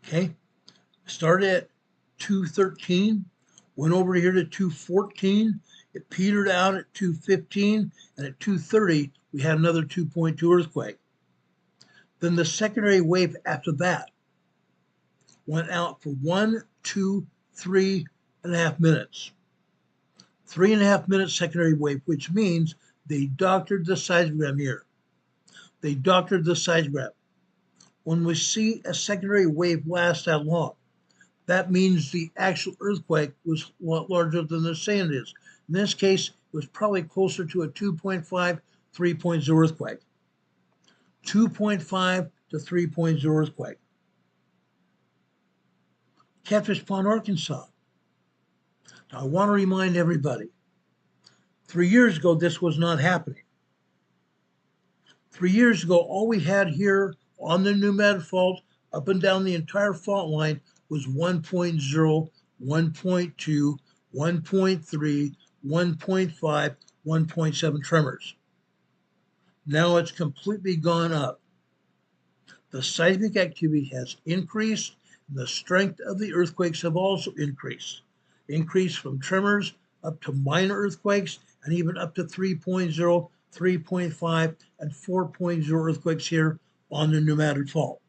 [SPEAKER 1] Okay? Started at 2:13, went over here to 2:14. It petered out at 2:15, and at 2:30, we had another 2.2 earthquake. Then the secondary wave after that went out for 1, 2, 3.5 minutes. 3.5 minute secondary wave, which means they doctored the seismogram here. They doctored the seismogram. When we see a secondary wave last that long, that means the actual earthquake was a lot larger than they're saying it is. In this case, it was probably closer to a 2.5, 3.0 earthquake. 2.5 to 3.0 earthquake. Catfish Pond, Arkansas. Now, I want to remind everybody, 3 years ago, this was not happening. 3 years ago, all we had here on the New Madrid Fault, up and down the entire fault line, was 1.0, 1.2, 1.3, 1.5, 1.7 tremors. Now it's completely gone up. The seismic activity has increased, and the strength of the earthquakes have also increased. Increased from tremors up to minor earthquakes, and even up to 3.0, 3.5, and 4.0 earthquakes here on the New Madrid Fault.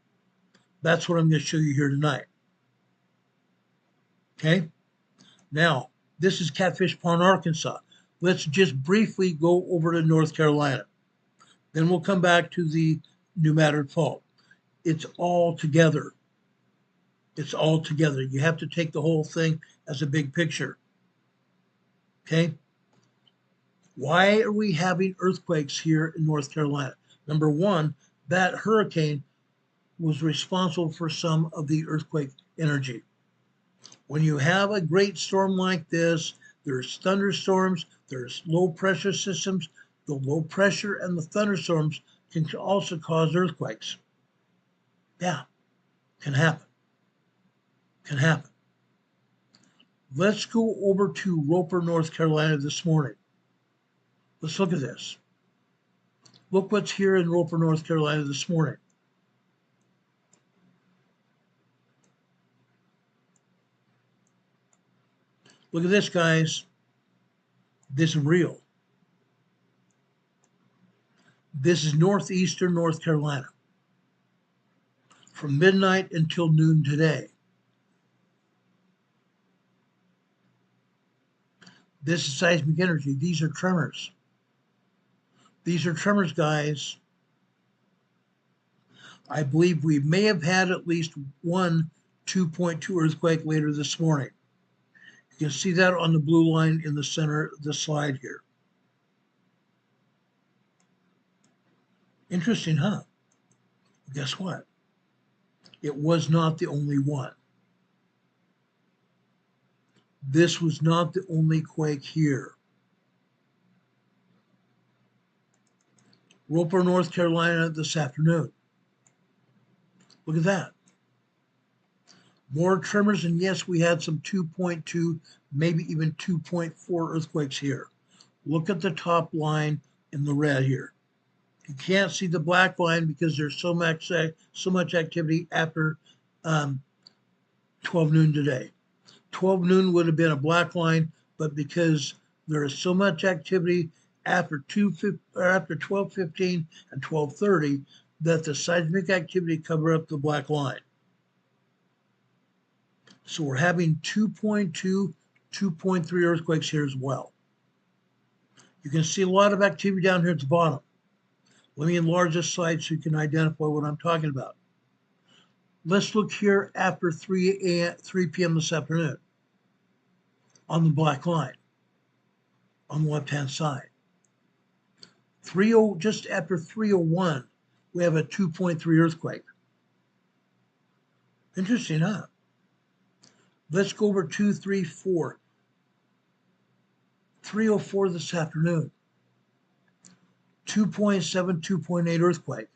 [SPEAKER 1] That's what I'm going to show you here tonight. Okay? Now, this is Catfish Pond, Arkansas. Let's just briefly go over to North Carolina. Then we'll come back to the New Madrid Fault. It's all together. It's all together. You have to take the whole thing as a big picture. Okay? Why are we having earthquakes here in North Carolina? Number one, that hurricane was responsible for some of the earthquake energy. When you have a great storm like this, there's thunderstorms, there's low pressure systems. The low pressure and the thunderstorms can also cause earthquakes. Yeah, can happen. Can happen. Let's go over to Roper, North Carolina this morning. Let's look at this. Look what's here in Roper, North Carolina this morning. Look at this, guys. This is real. This is northeastern North Carolina. From midnight until noon today. This is seismic energy. These are tremors. These are tremors, guys. I believe we may have had at least one 2.2 earthquake later this morning. You can see that on the blue line in the center of the slide here. Interesting, huh? Guess what? It was not the only one. This was not the only quake here. Roper, North Carolina this afternoon. Look at that. More tremors, and yes, we had some 2.2, maybe even 2.4 earthquakes here. Look at the top line in the red here. You can't see the black line because there's so much activity after 12 noon today. 12 noon would have been a black line, but because there is so much activity after 12:15 and 12:30 that the seismic activity covered up the black line. So we're having 2.2, 2.3 earthquakes here as well. You can see a lot of activity down here at the bottom. Let me enlarge this slide so you can identify what I'm talking about. Let's look here after 3 p.m. this afternoon on the black line on the left-hand side. Just after 3:01, we have a 2.3 earthquake. Interesting, huh? Let's go over 2, 3, 4. 3:04 this afternoon. 2.7, 2.8 earthquake.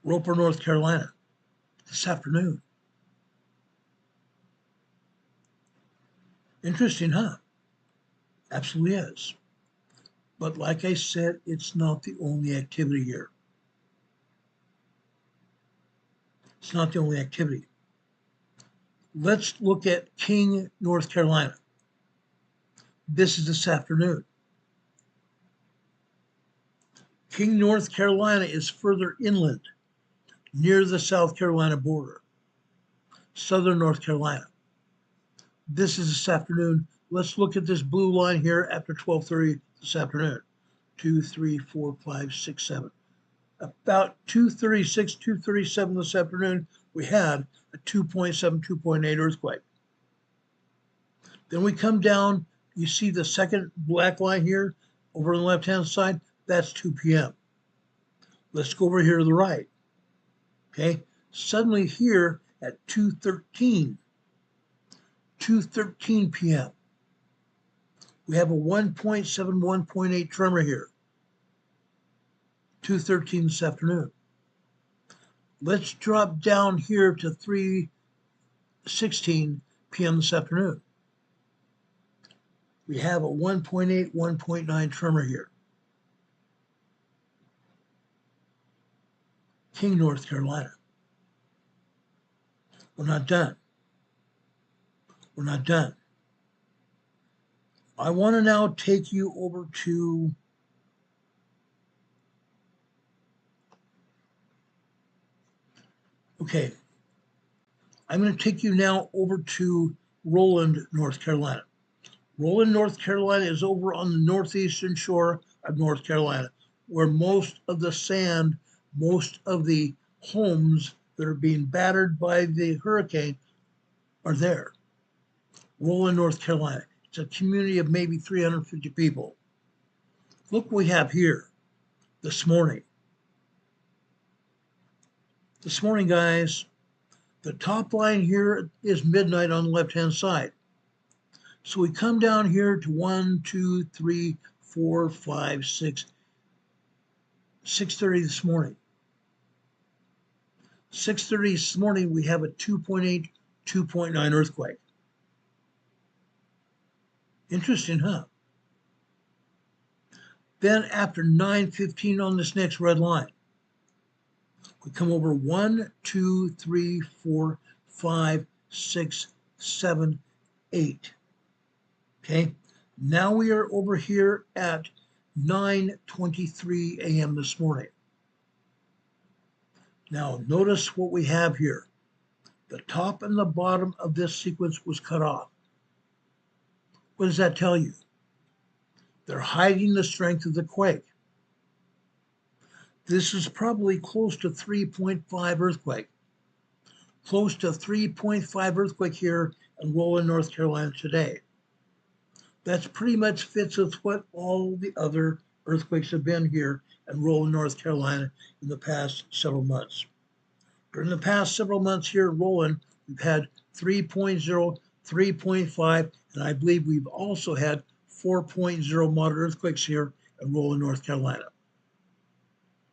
[SPEAKER 1] Roper, North Carolina this afternoon. Interesting, huh? Absolutely is. But like I said, it's not the only activity here. It's not the only activity. Let's look at King, North Carolina. This is this afternoon. King, North Carolina is further inland, near the South Carolina border, southern North Carolina. This is this afternoon. Let's look at this blue line here after 12:30 this afternoon. 2, 3, 4, 5, 6, 7. About 2:36, 2:37 this afternoon, we had a 2.7, 2.8 earthquake. Then we come down, you see the second black line here over on the left-hand side, that's 2 p.m. Let's go over here to the right. Okay, suddenly here at 2:13 p.m., we have a 1.7, 1.8 tremor here. 2:13 this afternoon. Let's drop down here to 3:16 p.m. this afternoon. We have a 1.8, 1.9 tremor here. King, North Carolina. We're not done. We're not done. I want to now take you over to I'm going to take you now over to Roland, North Carolina. Roland, North Carolina is over on the northeastern shore of North Carolina, where most of the sand, most of the homes that are being battered by the hurricane are there. Roland, North Carolina. It's a community of maybe 350 people. Look what we have here this morning. This morning, guys, The top line here is midnight on the left-hand side. So we come down here to 1, 2, 3, 4, 5, 6, 6:30 this morning. 6:30 this morning, we have a 2.8, 2.9 earthquake. Interesting, huh? Then after 9:15 on this next red line, we come over 1, 2, 3, 4, 5, 6, 7, 8. Okay, now we are over here at 9:23 a.m. this morning. Now notice what we have here. The top and the bottom of this sequence was cut off. What does that tell you? They're hiding the strength of the quake. This is probably close to 3.5 earthquake. Close to 3.5 earthquake here in Roland, North Carolina today. That's pretty much fits with what all the other earthquakes have been here in Roland, North Carolina in the past several months. During the past several months here in Roland, we've had 3.0, 3.5, and I believe we've also had 4.0 moderate earthquakes here in Roland, North Carolina.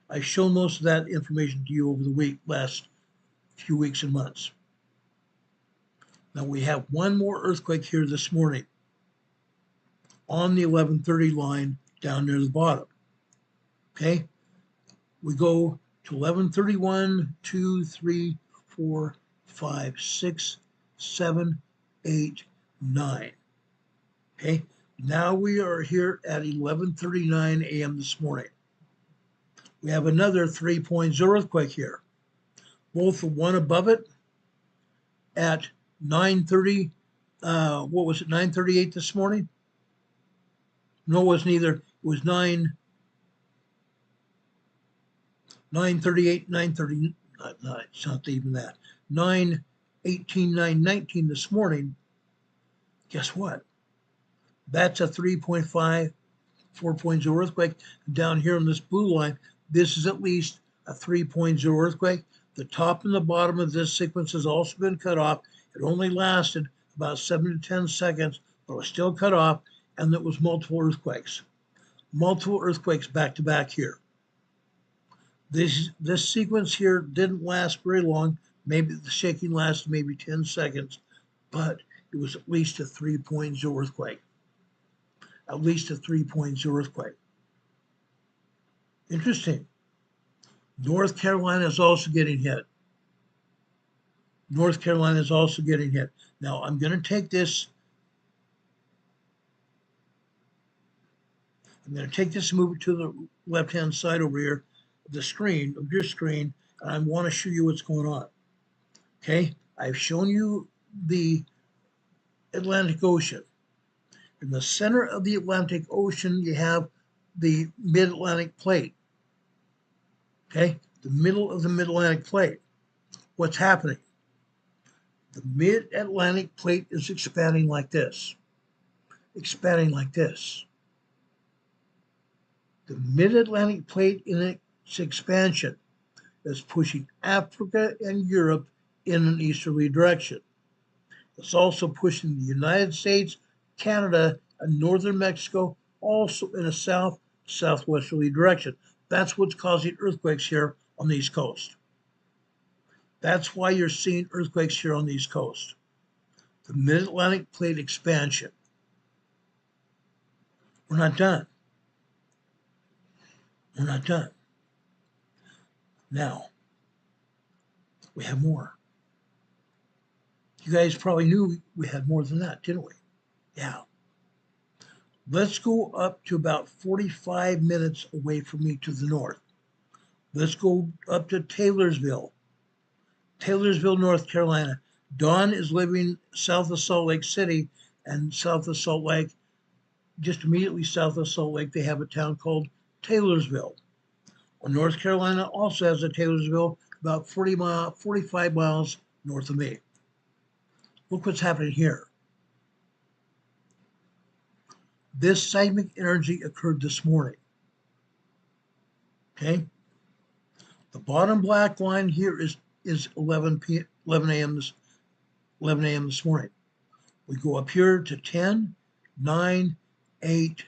[SPEAKER 1] I've shown most of that information to you over the last few weeks and months. Now we have one more earthquake here this morning on the 11:30 line down near the bottom. Okay, we go to 11:31, 2, 3, 4, 5, 6, 7, 8, 9. Okay, now we are here at 11:39 a.m. this morning. We have another 3.0 earthquake here. Both the one above it at 9:30, 9:38 this morning? No, it wasn't either. It was 9:38, 9:30, not, it's not even that. 9:18, 9:19 this morning. Guess what? That's a 3.5, 4.0 earthquake. Down here on this blue line, this is at least a 3.0 earthquake. The top and the bottom of this sequence has also been cut off. It only lasted about 7 to 10 seconds, but it was still cut off, and it was multiple earthquakes. Multiple earthquakes back to back here. This sequence here didn't last very long. Maybe the shaking lasted maybe 10 seconds, but it was at least a 3.0 earthquake. At least a 3.0 earthquake. Interesting. North Carolina is also getting hit. North Carolina is also getting hit. Now, I'm going to take this. I'm going to take this and move it to the left-hand side over here of the screen, of your screen, and I want to show you what's going on. Okay? I've shown you the Atlantic Ocean. In the center of the Atlantic Ocean, you have the mid-Atlantic plate. Okay? The middle of the mid-Atlantic plate. What's happening? The mid-Atlantic plate is expanding like this. Expanding like this. The mid-Atlantic plate in its expansion is pushing Africa and Europe in an easterly direction. It's also pushing the United States, Canada, and northern Mexico also in a southwesterly direction. That's what's causing earthquakes here on the East Coast. That's why you're seeing earthquakes here on the East Coast. The mid-Atlantic plate expansion. We're not done. We're not done. Now, we have more. You guys probably knew we had more than that, didn't we? Yeah. Let's go up to about 45 minutes away from me to the north. Let's go up to Taylorsville, North Carolina. Dawn is living south of Salt Lake City, and south of Salt Lake, just immediately south of Salt Lake, they have a town called Taylorsville. Well, North Carolina also has a Taylorsville about 45 miles north of me. Look what's happening here. This seismic energy occurred this morning. Okay? The bottom black line here is 11 11 a.m. this morning. We go up here to 10, 9, 8,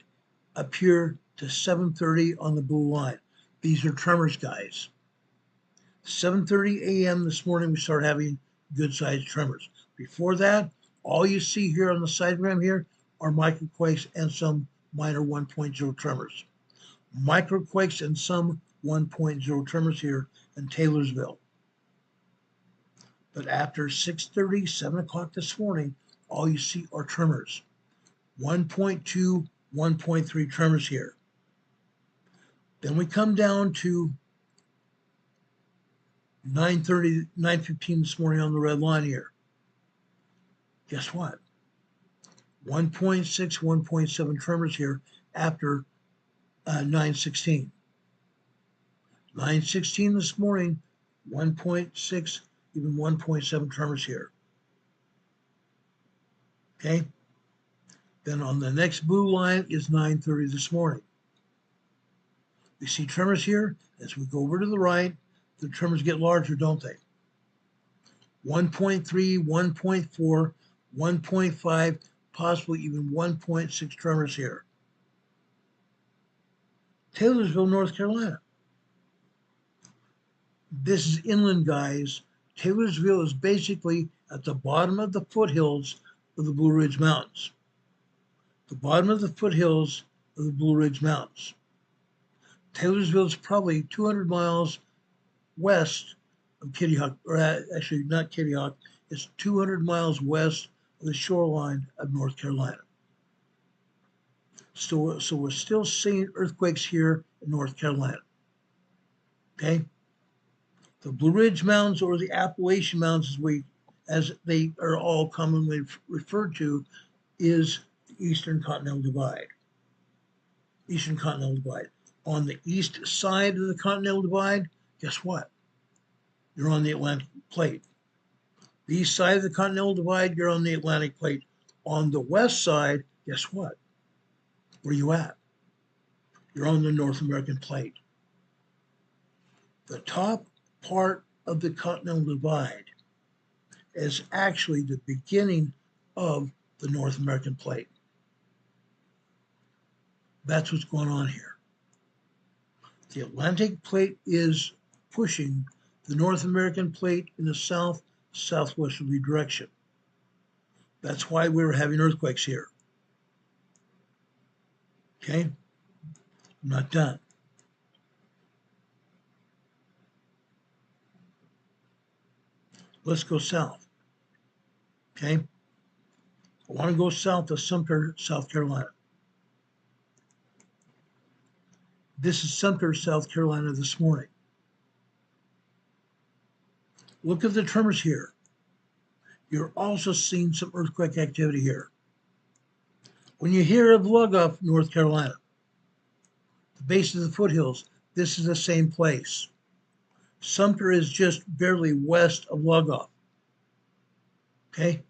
[SPEAKER 1] up here to 7:30 on the blue line. These are tremors, guys. 7:30 a.m. this morning, we start having good-sized tremors. Before that, all you see here on the sidegram here are microquakes and some minor 1.0 tremors. Microquakes and some 1.0 tremors here in Taylorsville. But after 6:30, 7 o'clock this morning, all you see are tremors. 1.2, 1.3 tremors here. Then we come down to 9:30, 9:15 this morning on the red line here. Guess what? 1.6, 1.7 tremors here after 9:16. 9:16 this morning, 1.6, even 1.7 tremors here. Okay? Then on the next blue line is 9:30 this morning. We see tremors here. As we go over to the right, the tremors get larger, don't they? 1.3, 1.4, 1.5, possibly even 1.6 tremors here. Taylorsville, North Carolina. This is inland, guys. Taylorsville is basically at the bottom of the foothills of the Blue Ridge Mountains. The bottom of the foothills of the Blue Ridge Mountains. Taylorsville is probably 200 miles west of Kitty Hawk, or actually not Kitty Hawk, it's 200 miles west of the shoreline of North Carolina. So we're still seeing earthquakes here in North Carolina. Okay? The Blue Ridge Mountains, or the Appalachian Mountains as they are all commonly referred to, is the Eastern Continental Divide. Eastern Continental Divide. On the east side of the Continental Divide, guess what? You're on the Atlantic Plate. The east side of the Continental Divide, you're on the Atlantic Plate. On the west side, guess what? Where you at? You're on the North American Plate. The top part of the Continental Divide is actually the beginning of the North American Plate. That's what's going on here. The Atlantic Plate is pushing the North American Plate in the southwesterly direction. That's why we're having earthquakes here. Okay? I'm not done. Let's go south. Okay? I want to go south to Sumter, South Carolina. This is Sumter, South Carolina this morning. Look at the tremors here. You're also seeing some earthquake activity here. When you hear of Lugoff, North Carolina, the base of the foothills, this is the same place. Sumter is just barely west of Lugoff. Okay?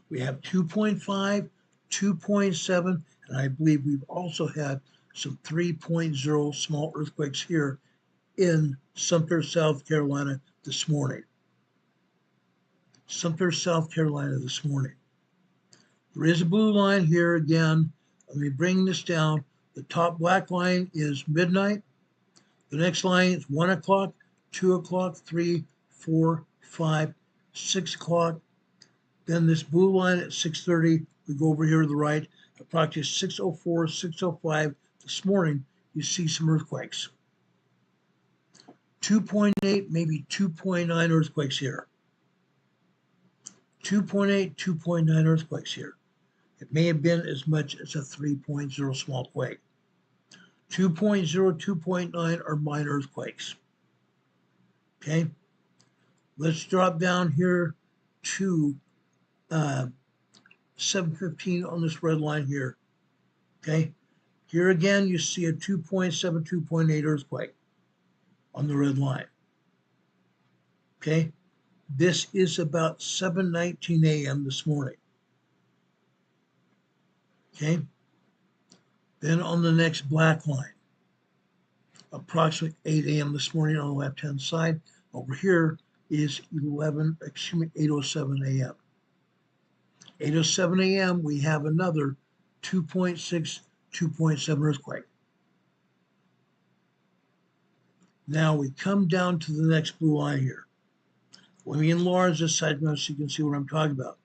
[SPEAKER 1] We have 2.5, 2.7, and I believe we've also had some 3.0 small earthquakes here in Sumter, South Carolina this morning. Sumter, South Carolina this morning. There is a blue line here again. Let me bring this down. The top black line is midnight. The next line is 1 o'clock, 2 o'clock, 3, 4, 5, 6 o'clock. Then this blue line at 6:30, we go over here to the right. Approximately 6:04, 6:05 this morning, you see some earthquakes. 2.8, maybe 2.9 earthquakes here. 2.8, 2.9 earthquakes here. It may have been as much as a 3.0 small quake. 2.0, 2.9 are minor earthquakes. Okay? Let's drop down here to 7:15 on this red line here. Okay? Here again, you see a 2.7, 2.8 earthquake on the red line. Okay? This is about 7:19 a.m. this morning. Okay? Then on the next black line, approximately 8 a.m. this morning on the left-hand side. Over here, is 8:07 a.m. 8:07 a.m. we have another 2.6, 2.7 earthquake. Now we come down to the next blue line here. Let me enlarge this side now so you can see what I'm talking about.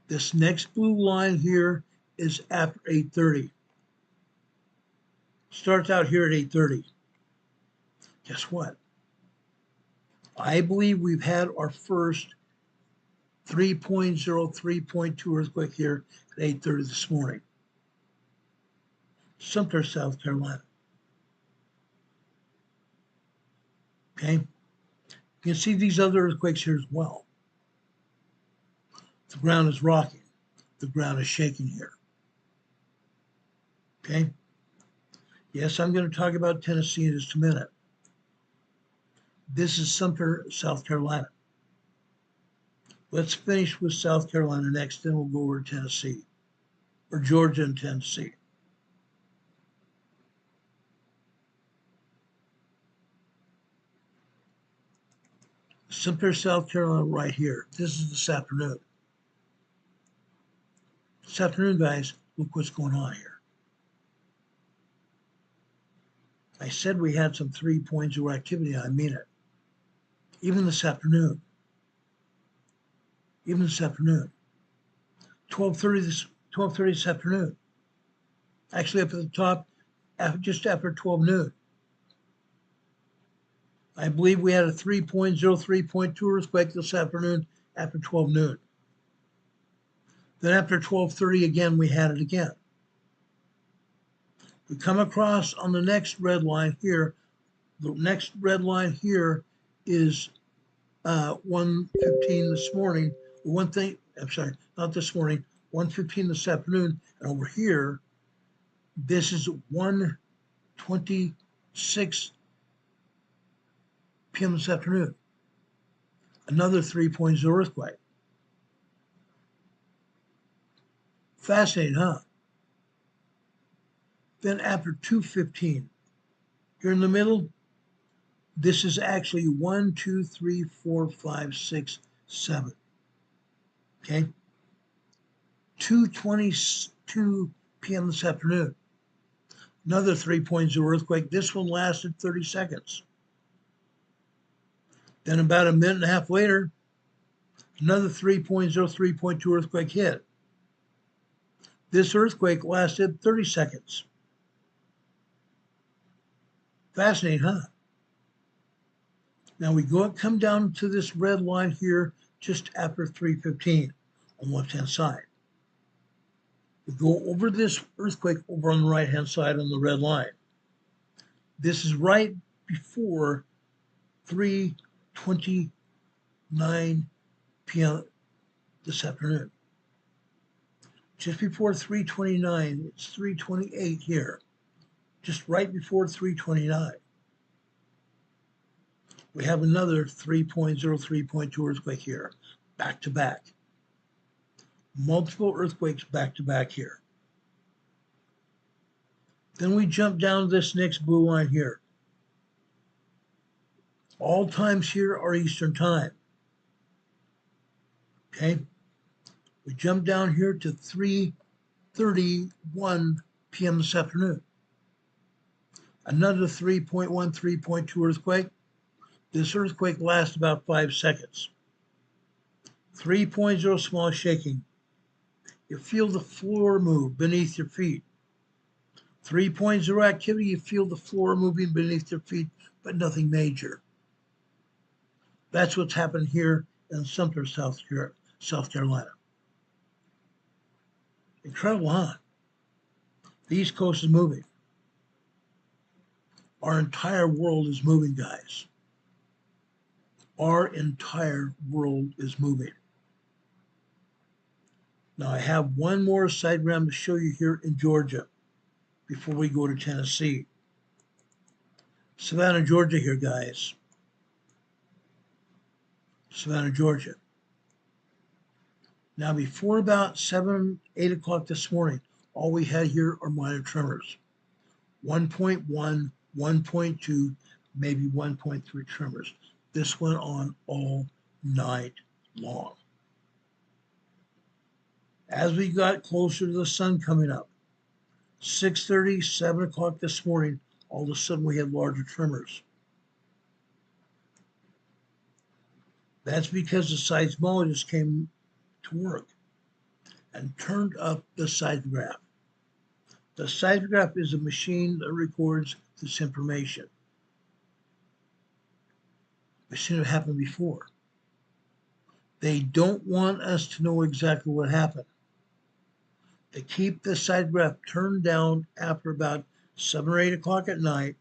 [SPEAKER 1] This next blue line here is after 8:30. Starts out here at 8:30. Guess what? I believe we've had our first 3.0, 3.2 earthquake here at 8:30 this morning. Sumter, South Carolina. Okay? You can see these other earthquakes here as well. The ground is rocking. The ground is shaking here. Okay? Yes, I'm going to talk about Tennessee in just a minute. This is Sumter, South Carolina. Let's finish with South Carolina next, then we'll go over to Tennessee, or Georgia and Tennessee. Sumter, South Carolina right here. This is this afternoon. This afternoon, guys, look what's going on here. I said we had some 3.0 activity, I mean it. Even this afternoon. Even this afternoon. 12:30 this afternoon. Actually up at the top, just after 12 noon. I believe we had a 3.0, 3.2 earthquake this afternoon after 12 noon. Then after 12:30 again, we had it again. We come across on the next red line here. The next red line here is 1:15 this morning. Not this morning, 1:15 this afternoon. And over here, this is 1:26 p.m. this afternoon. Another 3.0 earthquake. Fascinating, huh? Then after 2:15, here in the middle, this is actually 1, 2, 3, 4, 5, 6, 7. Okay? 2:22 p.m. this afternoon. Another 3.0 earthquake. This one lasted 30 seconds. Then about a minute and a half later, another 3.0, 3.2 earthquake hit. This earthquake lasted 30 seconds. Fascinating, huh? Now we come down to this red line here just after 3:15 on the left-hand side. We go over this earthquake over on the right-hand side on the red line. This is right before 3:29 p.m. this afternoon. Just before 3:29, it's 3:28 here. Just right before 3:29. We have another 3.0, 3.2 earthquake here, back to back. Multiple earthquakes back to back here. Then we jump down to this next blue line here. All times here are Eastern time. Okay? We jump down here to 3:31 p.m. this afternoon. Another 3.1, 3.2 earthquake. This earthquake lasts about 5 seconds. 3.0 small shaking. You feel the floor move beneath your feet. 3.0 activity, you feel the floor moving beneath your feet, but nothing major. That's what's happened here in Sumter, South Carolina. Incredible, huh? The East Coast is moving. Our entire world is moving, guys. Our entire world is moving. Now, I have one more sidegram to show you here in Georgia before we go to Tennessee. Savannah, Georgia here, guys. Savannah, Georgia. Now, before about 7, 8 o'clock this morning, all we had here are minor tremors. 1.1, 1.2, maybe 1.3 tremors. This went on all night long. As we got closer to the sun coming up, 6:30, 7 o'clock this morning, all of a sudden we had larger tremors. That's because the seismologist came to work and turned up the seismograph. The seismograph is a machine that records this information. We've seen it happen before. They don't want us to know exactly what happened. They keep the seismograph turned down after about 7 or 8 o'clock at night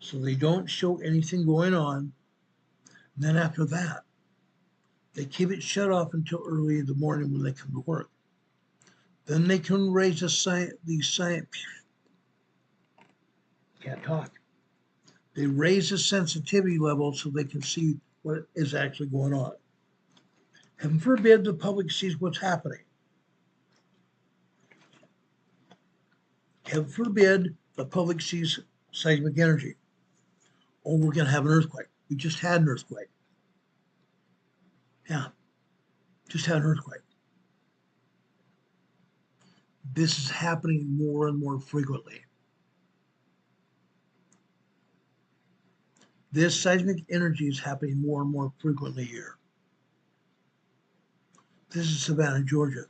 [SPEAKER 1] so they don't show anything going on. And then after that, they keep it shut off until early in the morning when they come to work. Then they can raise can't talk. They raise the sensitivity level so they can see what is actually going on. Heaven forbid the public sees what's happening. Heaven forbid the public sees seismic energy. Oh, we're going to have an earthquake. We just had an earthquake. Yeah, just had an earthquake. This is happening more and more frequently. This seismic energy is happening more and more frequently here. This is Savannah, Georgia.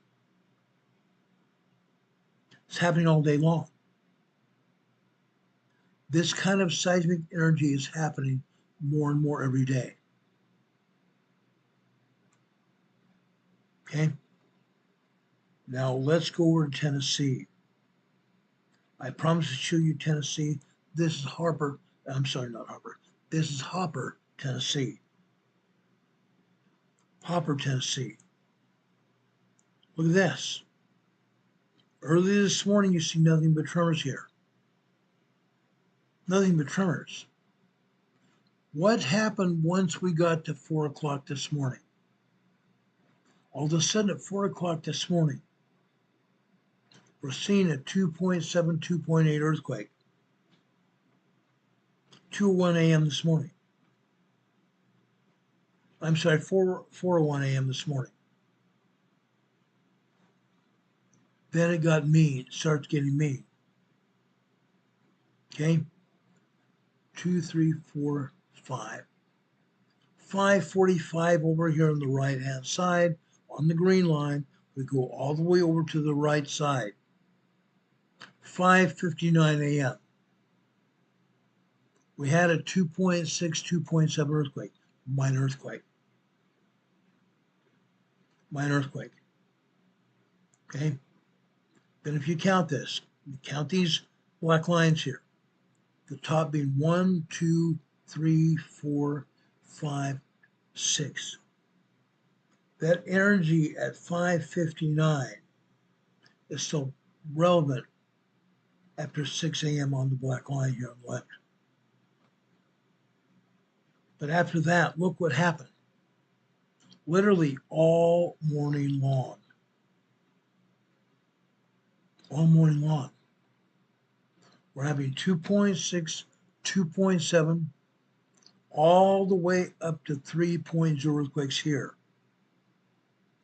[SPEAKER 1] It's happening all day long. This kind of seismic energy is happening more and more every day. Okay? Now let's go over to Tennessee. I promised to show you Tennessee. This is Harper. I'm sorry, not Harper. This is Hopper, Tennessee. Hopper, Tennessee. Look at this. Early this morning, you see nothing but tremors here. Nothing but tremors. What happened once we got to 4 o'clock this morning? All of a sudden at 4 o'clock this morning, we're seeing a 2.7, 2.8 earthquake. 2:01 a.m. this morning. I'm sorry, 4:01 a.m. this morning. Then it got mean. It starts getting mean. Okay? 2, 3, 4, 5. 5:45 over here on the right-hand side. On the green line, we go all the way over to the right side. 5:59 a.m. We had a 2.6, 2.7 earthquake. Minor earthquake. Minor earthquake. Okay? Then if you count this, you count these black lines here. The top being 1, 2, 3, 4, 5, 6. That energy at 5:59 is still relevant after 6 a.m. on the black line here on the left. But after that, look what happened. Literally all morning long. All morning long. We're having 2.6, 2.7, all the way up to 3.0 earthquakes here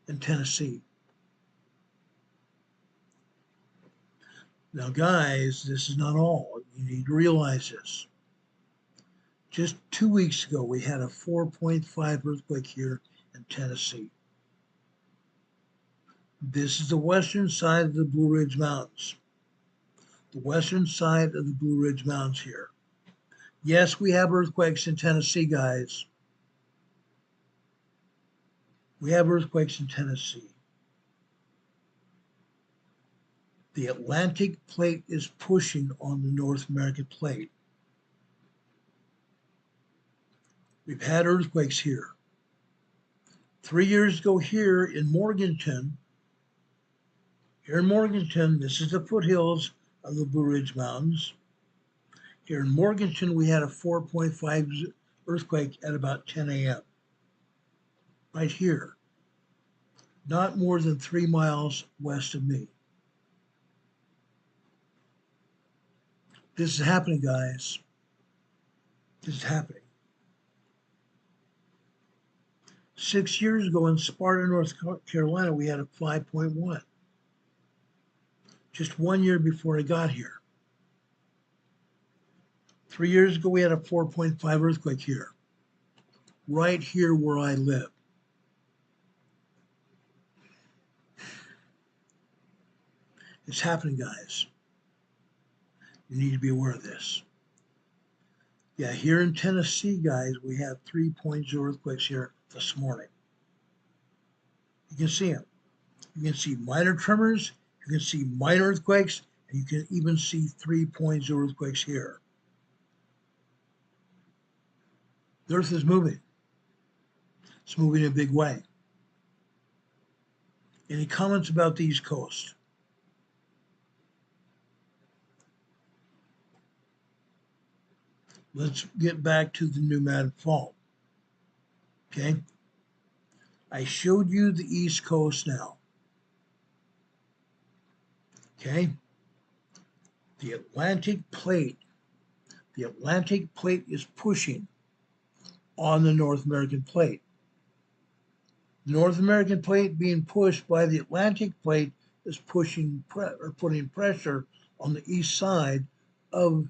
[SPEAKER 1] in Tennessee. Now, guys, this is not all. You need to realize this. Just 2 weeks ago, we had a 4.5 earthquake here in Tennessee. This is the western side of the Blue Ridge Mountains. The western side of the Blue Ridge Mountains here. Yes, we have earthquakes in Tennessee, guys. We have earthquakes in Tennessee. The Atlantic plate is pushing on the North American plate. We've had earthquakes here. 3 years ago here in Morganton, this is the foothills of the Blue Ridge Mountains. Here in Morganton, we had a 4.5 earthquake at about 10 a.m. Right here, not more than 3 miles west of me. This is happening, guys. This is happening. 6 years ago in Sparta, North Carolina, we had a 5.1. Just 1 year before I got here. 3 years ago, we had a 4.5 earthquake here, right here where I live. It's happening, guys. You need to be aware of this. Yeah, here in Tennessee, guys, we had 3.0 earthquakes here this morning. You can see them. You can see minor tremors, you can see minor earthquakes, and you can even see 3.0 earthquakes here. The earth is moving. It's moving in a big way. Any comments about the East Coast? Let's get back to the Pneumatic Fault. Okay? I showed you the East Coast now. Okay? The Atlantic plate is pushing on the North American plate. The North American plate being pushed by the Atlantic plate is putting pressure on the east side of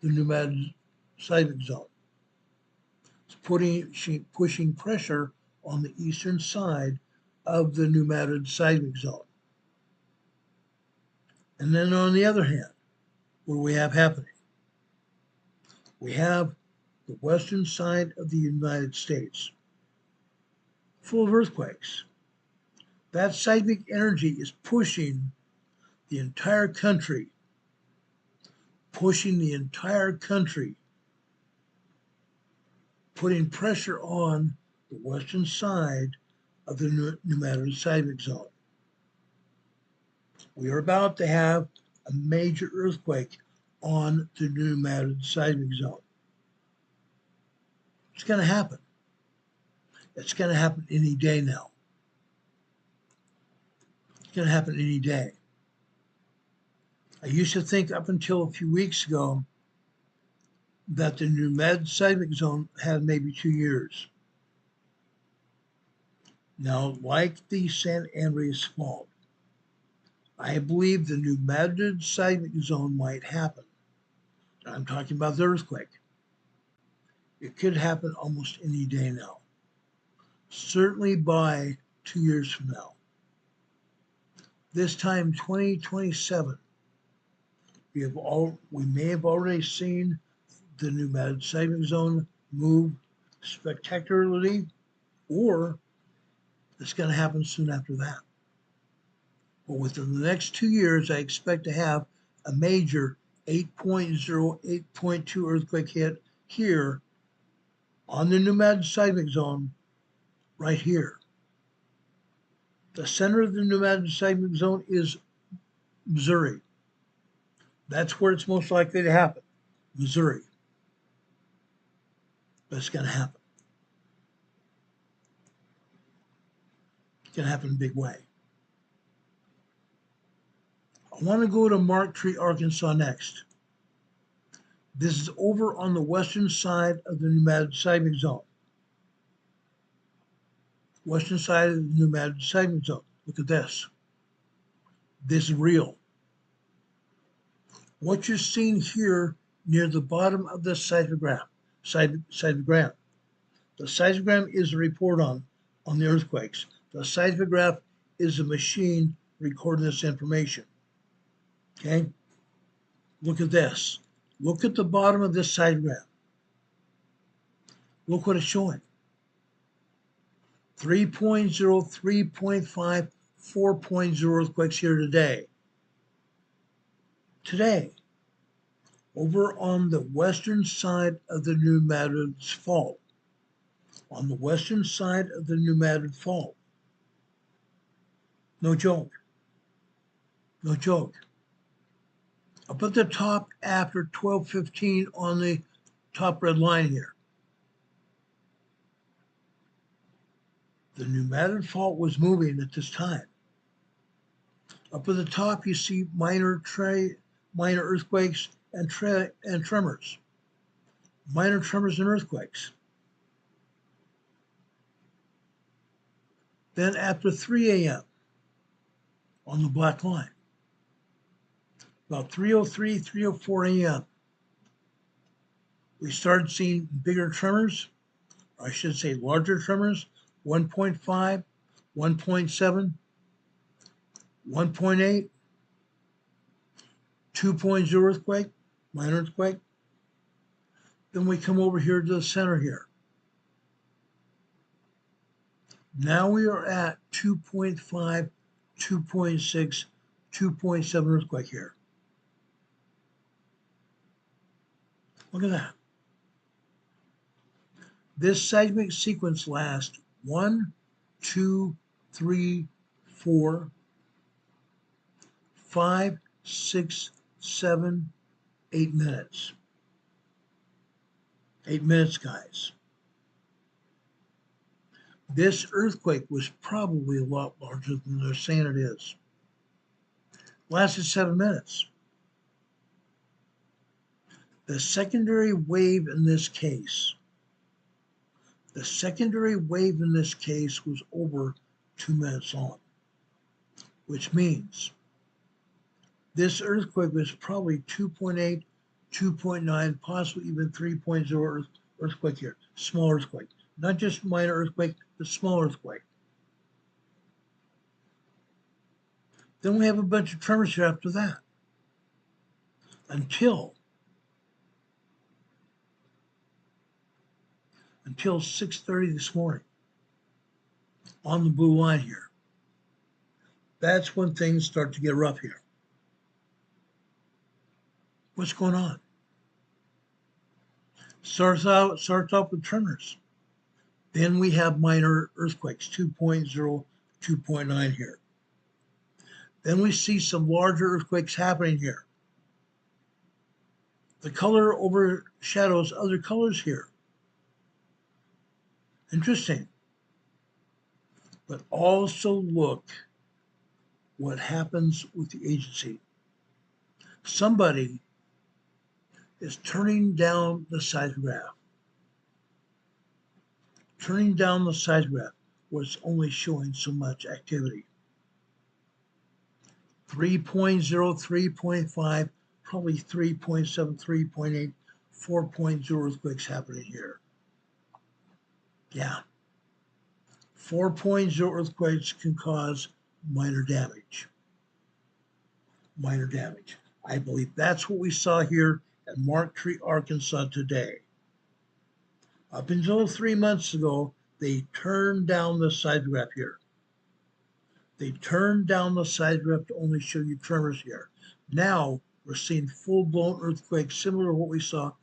[SPEAKER 1] the pneumatic seismic zone. It's pushing pressure on the eastern side of the pneumatic seismic zone. And then on the other hand, what do we have happening? We have the western side of the United States full of earthquakes. That seismic energy is pushing the entire country, putting pressure on the western side of the pneumatic seismic zone. We are about to have a major earthquake on the pneumatic seismic zone. It's going to happen. It's going to happen any day now. It's going to happen any day. I used to think up until a few weeks ago that the pneumatic seismic zone had maybe 2 years. Now, like the San Andreas Fault, I believe the pneumatic seismic zone might happen. I'm talking about the earthquake. It could happen almost any day now. Certainly by 2 years from now. This time, 2027, we may have already seen the pneumatic seismic zone move spectacularly, or it's going to happen soon after that. But within the next 2 years, I expect to have a major 8.0, 8.2 earthquake hit here on the pneumatic seismic zone right here. The center of the pneumatic seismic zone is Missouri. That's where it's most likely to happen, Missouri. But it's going to happen. It's going to happen in a big way. I want to go to Marktree, Arkansas next. This is over on the western side of the pneumatic seismic zone. Western side of the pneumatic seismic zone. Look at this. This is real. What you're seeing here near the bottom of the seismogram. The seismogram is a report on the earthquakes. The seismograph is a machine recording this information. Okay? Look at this. Look at the bottom of this seismogram. Look what it's showing. 3.0, 3.5, 4.0 earthquakes here today. Today, over on the western side of the pneumatic fault. On the western side of the pneumatic fault. No joke. No joke. Up at the top after 12:15 on the top red line here. The pneumatic fault was moving at this time. Up at the top, you see minor earthquakes and tremors. Minor tremors and earthquakes. Then after 3 a.m. on the black line, about 3:03, 3:04 a.m., we started seeing bigger tremors, or I should say larger tremors, 1.5, 1.7, 1.8, 2.0 earthquake, minor earthquake. Then we come over here to the center here. Now we are at 2.5, 2.6, 2.7 earthquake here. Look at that. This seismic sequence lasts 1, 2, 3, 4, 5, 6, 7, 8 minutes. 8 minutes, guys. This earthquake was probably a lot larger than they're saying it is. Lasted 7 minutes. The secondary wave in this case, was over 2 minutes long, which means this earthquake was probably 2.8, 2.9, possibly even 3.0 earthquake here. Small earthquake. Not just minor earthquake, but small earthquake. Then we have a bunch of tremors here after that. Until 6:30 this morning on the blue line here. That's when things start to get rough here. What's going on? Starts off with tremors. Then we have minor earthquakes, 2.0, 2.9 here. Then we see some larger earthquakes happening here. The color overshadows other colors here. Interesting. But also look what happens with the agency. Somebody is turning down the seismograph. Turning down the seismograph was only showing so much activity. 3.0, 3.5, probably 3.7, 3.8, 4.0 earthquakes happening here. Yeah. 4.0 earthquakes can cause minor damage. Minor damage. I believe that's what we saw here at Marktree, Arkansas today. Up until 3 months ago, they turned down the seismograph here. They turned down the seismograph to only show you tremors here. Now we're seeing full-blown earthquakes similar to what we saw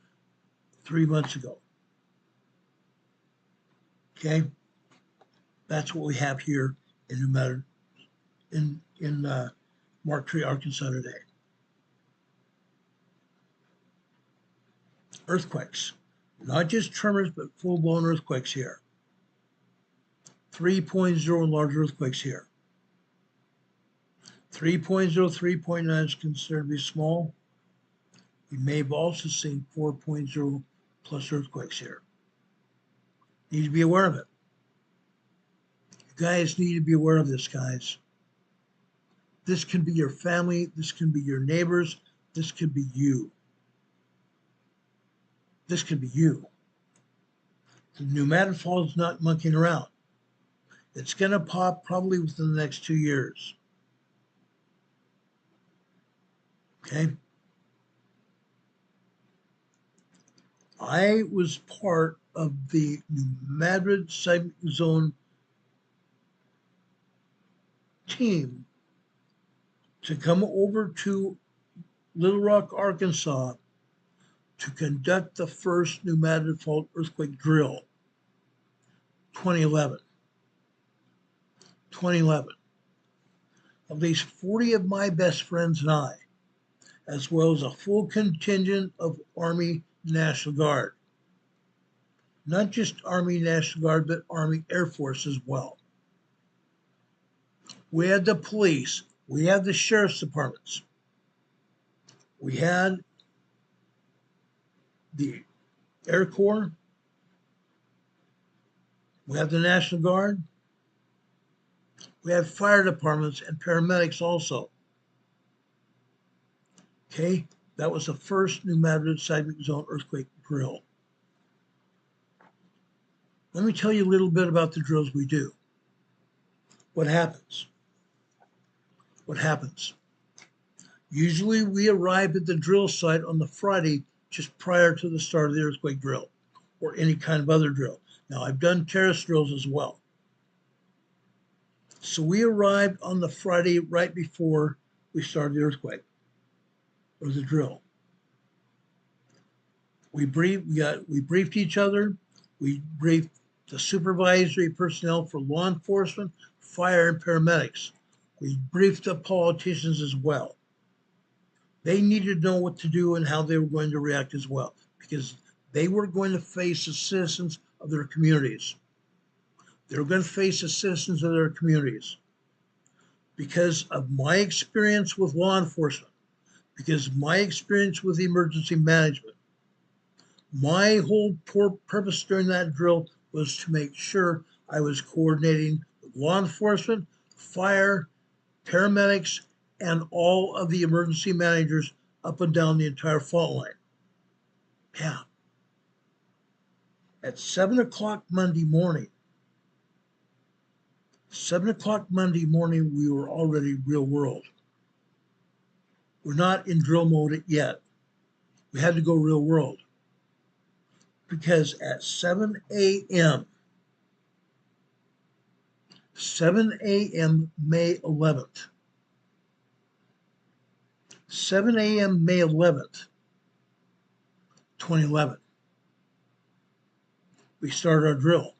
[SPEAKER 1] 3 months ago. Okay, that's what we have here in Marktree, Arkansas today. Earthquakes, not just tremors, but full-blown earthquakes here. 3.0 large earthquakes here. 3.0, 3.9 is considered to be small. We may have also seen 4.0 plus earthquakes here. Need to be aware of it. You guys need to be aware of this, guys. This can be your family. This can be your neighbors. This could be you. This could be you. The pneumatic fault is not monkeying around. It's going to pop probably within the next 2 years. Okay. I was part of the Madrid Seismic Zone team to come over to Little Rock, Arkansas to conduct the first pneumatic fault earthquake drill, 2011. 2011. At least 40 of my best friends and I, as well as a full contingent of Army National Guard. Not just Army National Guard, but Army Air Force as well. We had the police, we had the sheriff's departments, we had the Air Corps, we had the National Guard, We had fire departments and paramedics also. Okay, that was the first New Madrid seismic zone earthquake drill. Let me tell you a little bit about the drills we do. What happens? What happens? Usually we arrive at the drill site on the Friday just prior to the start of the earthquake drill or any kind of other drill. Now, I've done terrace drills as well. So we arrived on the Friday right before we started the earthquake or the drill. We briefed each other. We briefed the supervisory personnel for law enforcement, fire, and paramedics. We briefed the politicians as well. They needed to know what to do and how they were going to react as well, because they were going to face the citizens of their communities. They were going to face the citizens of their communities. Because of my experience with law enforcement, because of my experience with emergency management, my whole purpose during that drill was to make sure I was coordinating with law enforcement, fire, paramedics, and all of the emergency managers up and down the entire fault line. Yeah. At 7 o'clock Monday morning, we were already real world. We're not in drill mode yet. We had to go real world. Because at 7 a.m., May 11th, 7 a.m. May 11th, 2011, we started our drill.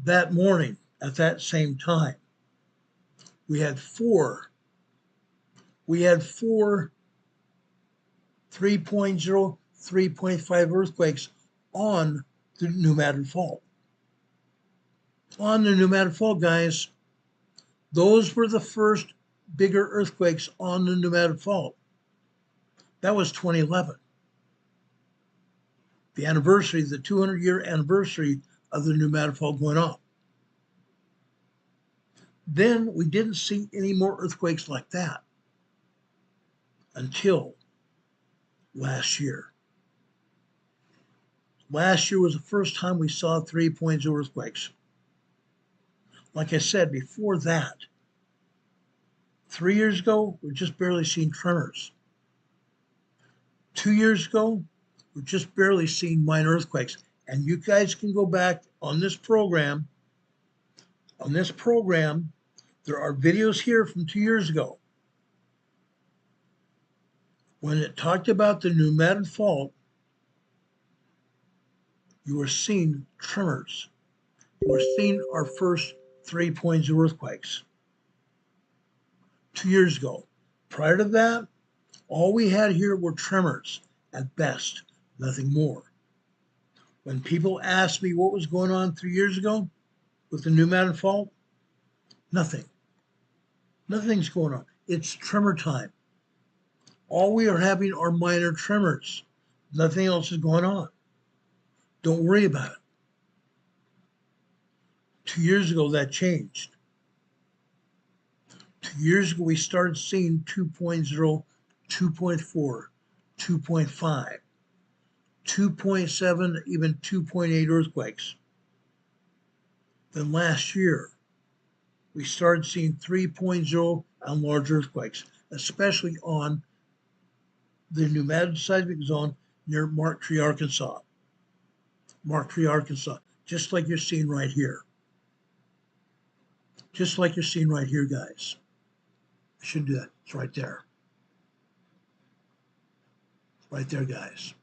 [SPEAKER 1] That morning, at that same time, we had four 3.0, 3.5 earthquakes on the New Madrid Fault. On the New Madrid Fault, guys, those were the first bigger earthquakes on the New Madrid Fault. That was 2011. The anniversary, the 200-year anniversary of the New Madrid Fault going off. Then we didn't see any more earthquakes like that until last year. Last year was the first time we saw 3.0 earthquakes. Like I said, before that, 3 years ago, we're just barely seeing tremors. 2 years ago, we're just barely seeing minor earthquakes. And you guys can go back on this program. On this program, there are videos here from 2 years ago when it talked about the New Madrid Fault. You were seeing tremors. You were seeing our first 3.0 earthquakes 2 years ago. Prior to that, all we had here were tremors at best, nothing more. When people asked me what was going on 3 years ago with the New Madrid Fault, nothing. Nothing's going on. It's tremor time. All we are having are minor tremors. Nothing else is going on. Don't worry about it. 2 years ago, that changed. 2 years ago, we started seeing 2.0, 2.4, 2.5, 2.7, even 2.8 earthquakes. Then last year, we started seeing 3.0 and large earthquakes, especially on the New Madrid seismic zone near Mark Tree, Arkansas. Mark Tree, Arkansas, just like you're seeing right here. Just like you're seeing right here, guys. I should do that. It's right there. Right there, guys.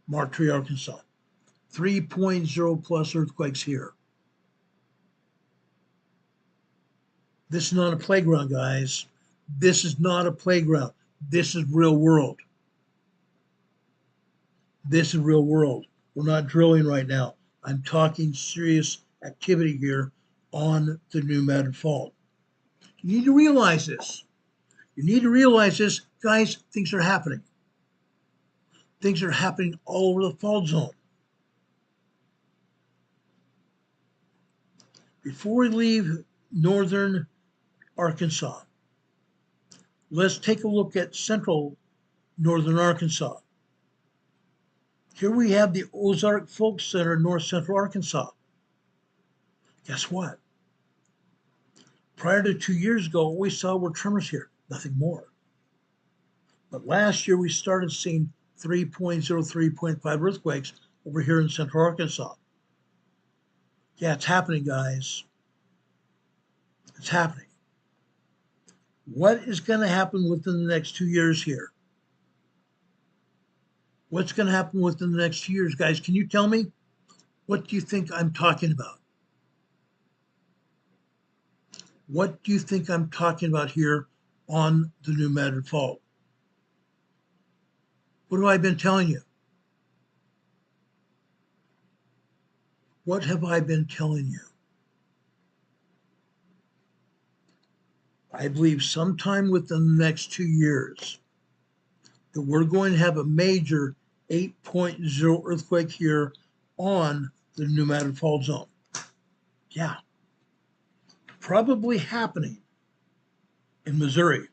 [SPEAKER 1] Mark Tree, Arkansas. 3.0 plus earthquakes here. This is not a playground, guys. This is not a playground. This is real world. This is real world. We're not drilling right now. I'm talking serious activity here on the New Madrid Fault. You need to realize this. You need to realize this, guys, things are happening. Things are happening all over the fault zone. Before we leave northern Arkansas, let's take a look at central northern Arkansas. Here we have the Ozark Folk Center in north central Arkansas. Guess what? Prior to 2 years ago, what we saw were tremors here, nothing more. But last year, we started seeing 3.0, 3.5 earthquakes over here in central Arkansas. Yeah, it's happening, guys. It's happening. What is going to happen within the next 2 years here? What's going to happen within the next 2 years, guys? Can you tell me? What do you think I'm talking about? What do you think I'm talking about here on the new Madrid fault? What have I been telling you? What have I been telling you? I believe sometime within the next 2 years that we're going to have a major 8.0 earthquake here on the new Madrid fault zone. Yeah. Probably happening in Missouri.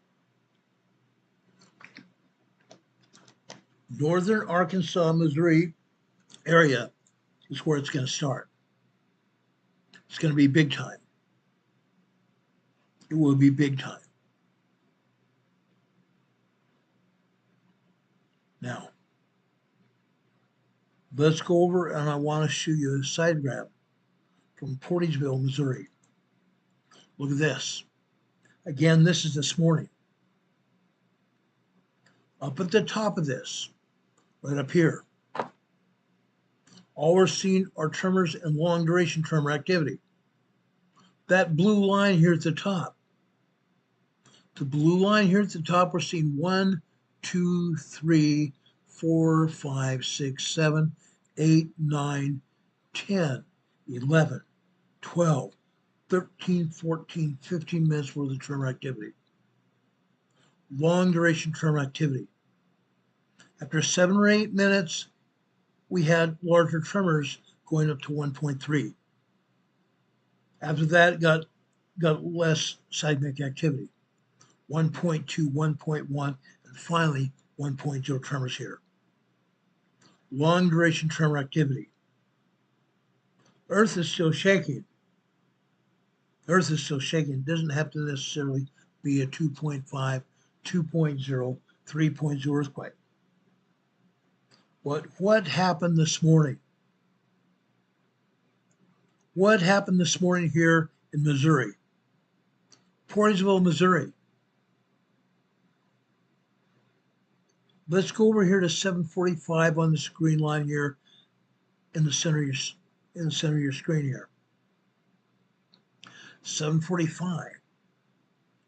[SPEAKER 1] Northern Arkansas, Missouri area is where it's going to start. It's going to be big time. It will be big time. Now, let's go over and I want to show you a side graph from Portageville, Missouri. Look at this. Again, this is this morning. Up at the top of this, right up here, all we're seeing are tremors and long duration tremor activity. That blue line here at the top, the blue line here at the top, we're seeing 1, 2, 3, 4, 5, 6, 7, 8, 9, 10, 11, 12, 13, 14, 15 minutes worth of tremor activity. Long duration tremor activity. After 7 or 8 minutes, we had larger tremors going up to 1.3. After that, got less seismic activity. 1.2, 1.1, and finally 1.0 tremors here. Long duration tremor activity. Earth is still shaking. Earth is still shaking. It doesn't have to necessarily be a 2.5, 2.0, 3.0 earthquake. What happened this morning? What happened this morning here in Missouri? Portageville, Missouri. Let's go over here to 7:45 on the screen line here in the center of your screen here. 7:45.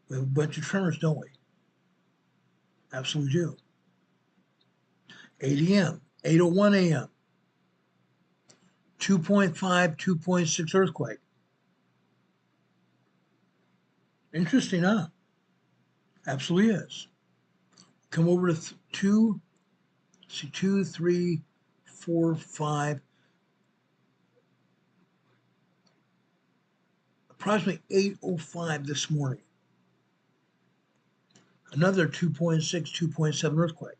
[SPEAKER 1] We have a bunch of tremors, don't we? Absolutely do. 8 a.m., 8:01 a.m. 2.5, 2.6 earthquake. Interesting, huh? Absolutely is. Come over to 2, 3, 4, 5. Approximately 8:05 this morning. Another 2.6, 2.7 earthquake.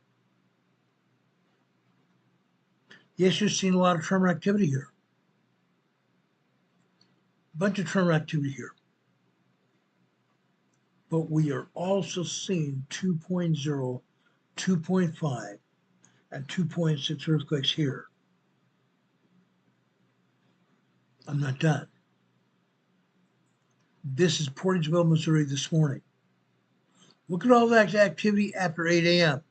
[SPEAKER 1] Yes, you're seeing a lot of tremor activity here. A bunch of tremor activity here. But we are also seeing 2.0, 2.5, and 2.6 earthquakes here. I'm not done. This is Portageville, Missouri this morning. Look at all that activity after 8 a.m.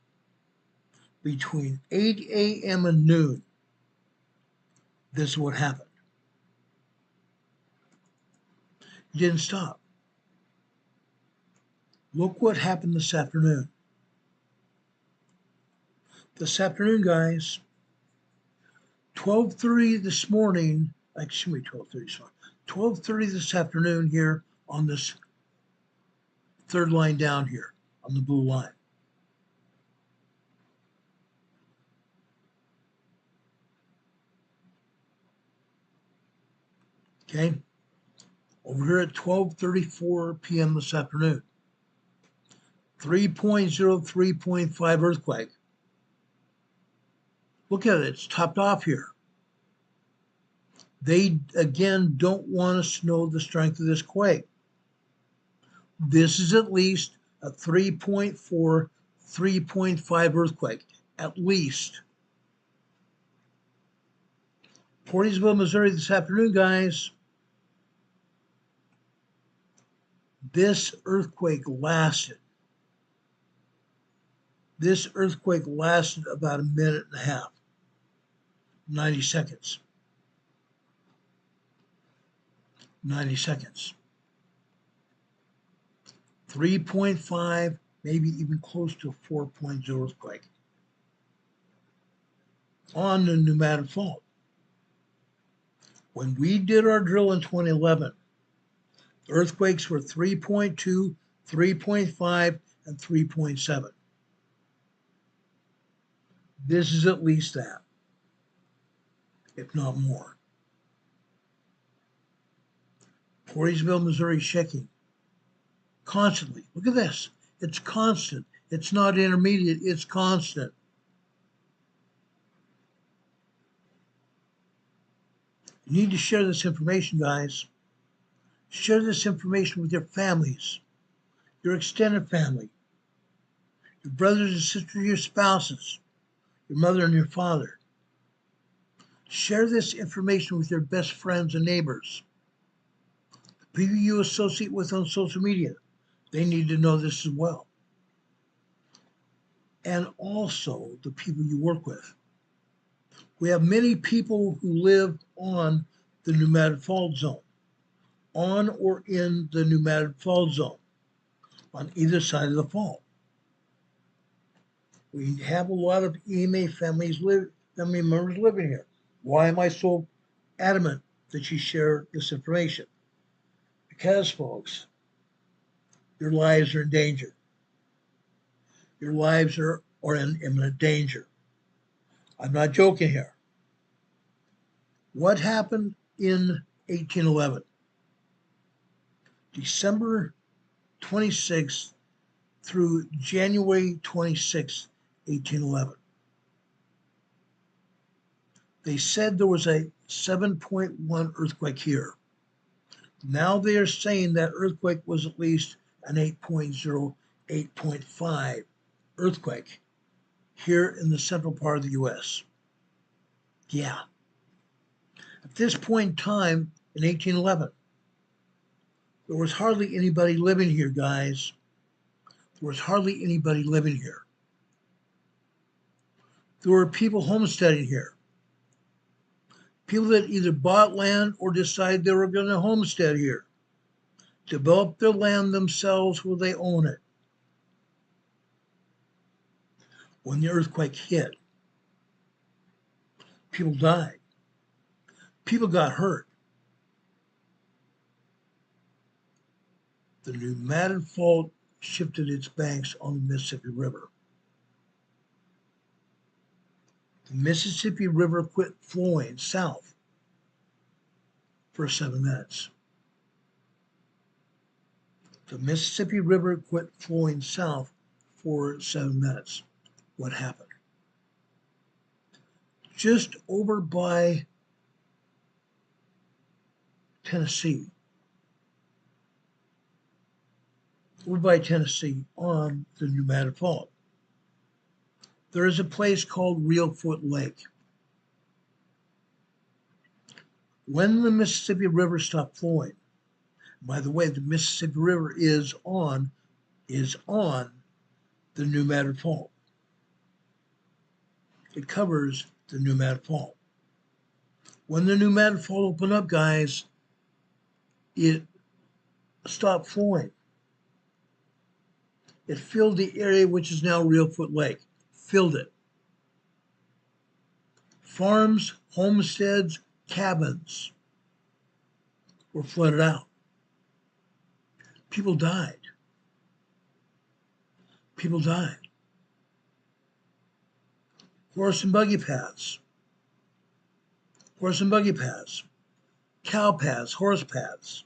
[SPEAKER 1] Between 8 a.m. and noon, this is what happened. It didn't stop. Look what happened this afternoon. This afternoon, guys, 12:30 this morning, excuse me, 12:30 this afternoon here on this third line down here on the blue line. Okay, Over here at 12:34 p.m. this afternoon, 3.0, 3.5 earthquake. Look at it, it's topped off here. They, again, don't want us to know the strength of this quake. This is at least a 3.4, 3.5 earthquake, at least. Portisville, Missouri this afternoon, guys. This earthquake lasted. This earthquake lasted about a minute and a half, 90 seconds. 90 seconds. 3.5, maybe even close to a 4.0 earthquake on the pneumatic fault. When we did our drill in 2011, earthquakes were 3.2, 3.5, and 3.7. This is at least that, if not more. Portisville, Missouri shaking constantly. Look at this. It's constant. It's not intermediate. It's constant. You need to share this information, guys. Share this information with your families, your extended family, your brothers and sisters, your spouses, your mother and your father. Share this information with your best friends and neighbors. The people you associate with on social media, they need to know this as well. And also the people you work with. We have many people who live on the pneumatic fault zone, on or in the pneumatic fault zone, on either side of the fault. We have a lot of EMA family members living here. Why am I so adamant that you share this information? Because, folks, your lives are in danger. Your lives are in imminent danger. I'm not joking here. What happened in 1811? December 26th through January 26th, 1811. They said there was a 7.1 earthquake here. Now they are saying that earthquake was at least an 8.0, 8.5 earthquake here in the central part of the U.S. Yeah. At this point in time, in 1811, there was hardly anybody living here, guys. There was hardly anybody living here. There were people homesteading here. People that either bought land or decided they were going to homestead here. Develop their land themselves where they own it. When the earthquake hit, people died. People got hurt. The pneumatic fault shifted its banks on the Mississippi River. The Mississippi River quit flowing south for 7 minutes. The Mississippi River quit flowing south for 7 minutes. What happened? Just over by Tennessee, on the pneumatic fault, there is a place called Reelfoot Lake. When the Mississippi River stopped flowing, by the way, the Mississippi River is on the pneumatic fault. It covers the pneumatic fault. When the pneumatic fault opened up, guys, it stopped flowing. It filled the area which is now Reelfoot Lake. Filled it. Farms, homesteads, cabins were flooded out. People died. People died. Horse and buggy paths. Horse and buggy paths. Cow paths, horse paths.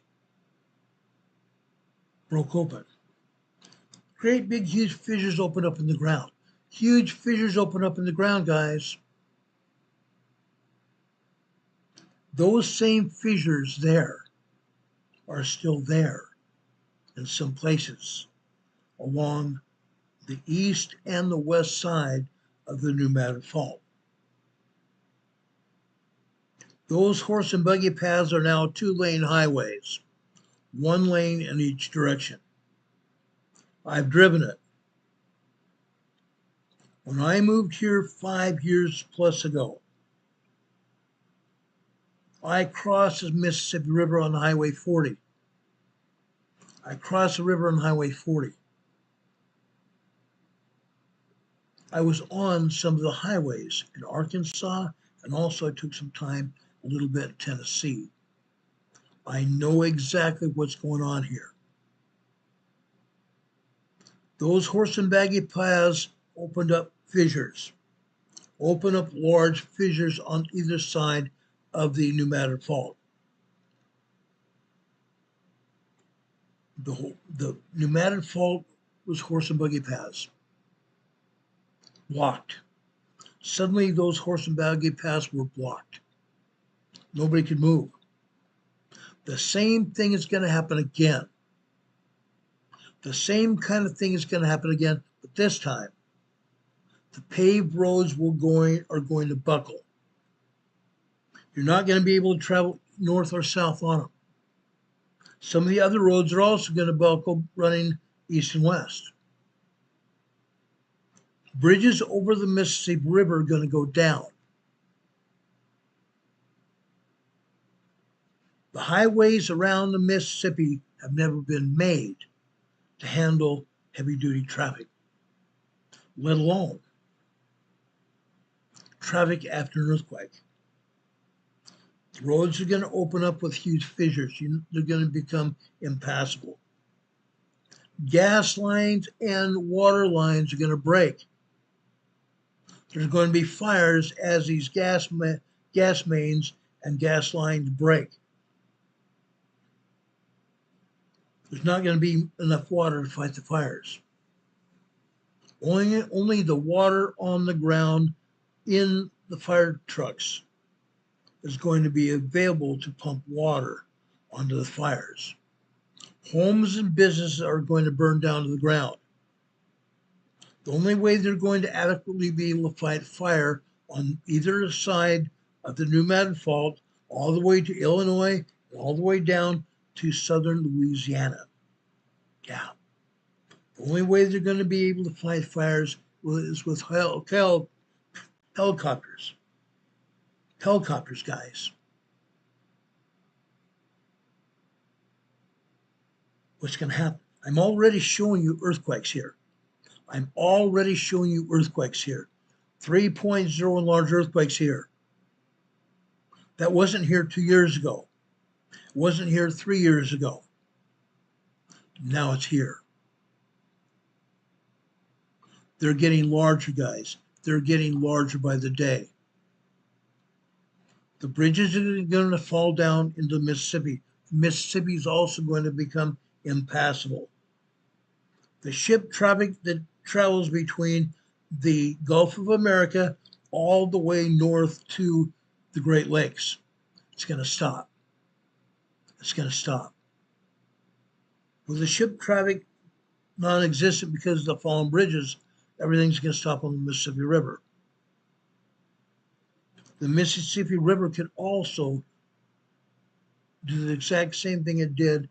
[SPEAKER 1] broke open. Great big huge fissures open up in the ground. Huge fissures open up in the ground, guys. Those same fissures there are still there in some places along the east and the west side of the New Madrid Fault. Those horse and buggy paths are now 2-lane highways, 1 lane in each direction. I've driven it. When I moved here 5 years plus ago, I crossed the Mississippi River on Highway 40. I crossed the river on Highway 40. I was on some of the highways in Arkansas, and also I took some time a little bit in Tennessee. I know exactly what's going on here. Those horse and buggy paths opened up fissures, opened up large fissures on either side of the New Madrid Fault. The New Madrid Fault was horse and buggy paths, blocked. Suddenly those horse and buggy paths were blocked. Nobody could move. The same thing is going to happen again. The same kind of thing is going to happen again, but this time, the paved roads are going to buckle. You're not going to be able to travel north or south on them. Some of the other roads are also going to buckle, running east and west. Bridges over the Mississippi River are going to go down. The highways around the Mississippi have never been made to handle heavy-duty traffic, let alone traffic after an earthquake. The roads are going to open up with huge fissures. They're going to become impassable. Gas lines and water lines are going to break. There's going to be fires as these gas mains and gas lines break. There's not going to be enough water to fight the fires. Only the water on the ground in the fire trucks is going to be available to pump water onto the fires. Homes and businesses are going to burn down to the ground. The only way they're going to adequately be able to fight fire on either side of the New Madrid Fault, all the way to Illinois, all the way down to southern Louisiana. Yeah. The only way they're going to be able to fight fires is with helicopters. Helicopters, guys. What's going to happen? I'm already showing you earthquakes here. 3.0 large earthquakes here. That wasn't here 2 years ago. It wasn't here 3 years ago. Now it's here. They're getting larger, guys. They're getting larger by the day. The bridges are going to fall down into Mississippi. Mississippi is also going to become impassable. The ship traffic that travels between the Gulf of America all the way north to the Great Lakes, it's going to stop. It's going to stop. With the ship traffic non-existent because of the fallen bridges, everything's going to stop on the Mississippi River. The Mississippi River can also do the exact same thing it did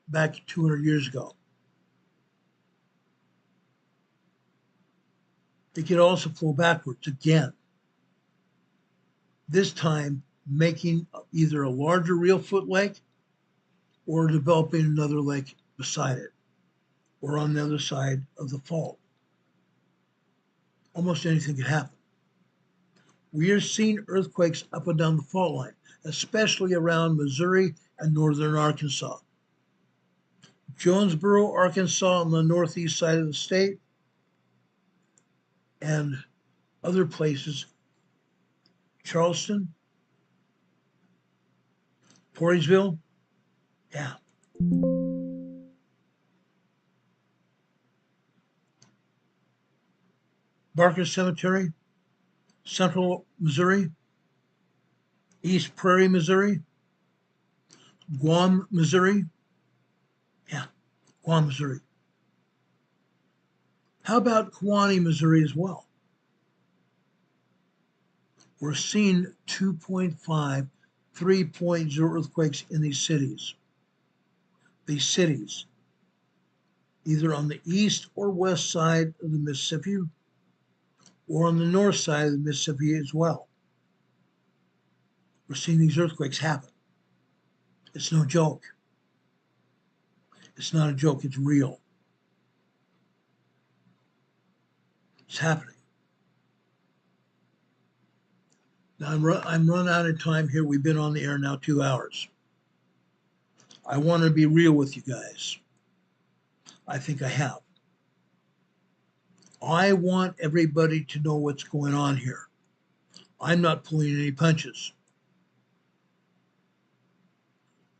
[SPEAKER 1] back 200 years ago. It can also flow backwards again. This time making either a larger real foot lake or developing another lake beside it or on the other side of the fault. Almost anything could happen. We are seeing earthquakes up and down the fault line, especially around Missouri and northern Arkansas. Jonesboro, Arkansas on the northeast side of the state, and other places, Charleston, Portersville, yeah. Barker Cemetery, Central Missouri, East Prairie, Missouri, Guam, Missouri. Yeah, Guam, Missouri. How about Kewanee, Missouri as well? We're seeing 2.5, 3.0 earthquakes in these cities. These cities, either on the east or west side of the Mississippi, or on the north side of the Mississippi as well. We're seeing these earthquakes happen. It's no joke. It's not a joke, it's real. It's happening. Now I'm run out of time here. We've been on the air now 2 hours. I want to be real with you guys. I think I have. I want everybody to know what's going on here. I'm not pulling any punches.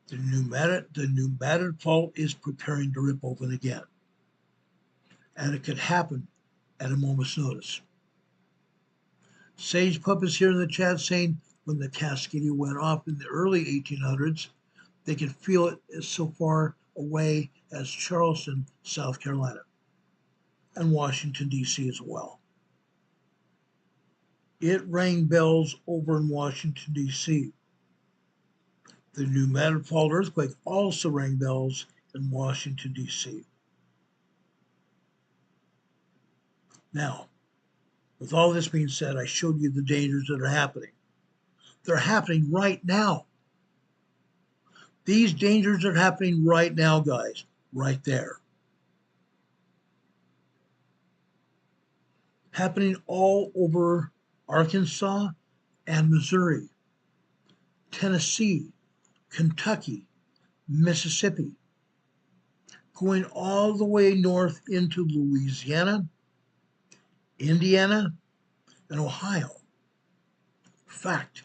[SPEAKER 1] The pneumatic fault is preparing to rip open again. And it could happen at a moment's notice. Sage Pup is here in the chat saying when the Cascadia went off in the early 1800s, they could feel it so far away as Charleston, South Carolina, and Washington, D.C. as well. It rang bells over in Washington, D.C. The pneumatic fault earthquake also rang bells in Washington, D.C. Now, with all this being said, I showed you the dangers that are happening. They're happening right now. These dangers are happening right now, guys, right there. Happening all over Arkansas and Missouri, Tennessee, Kentucky, Mississippi, going all the way north into Louisiana, Indiana, and Ohio. Fact.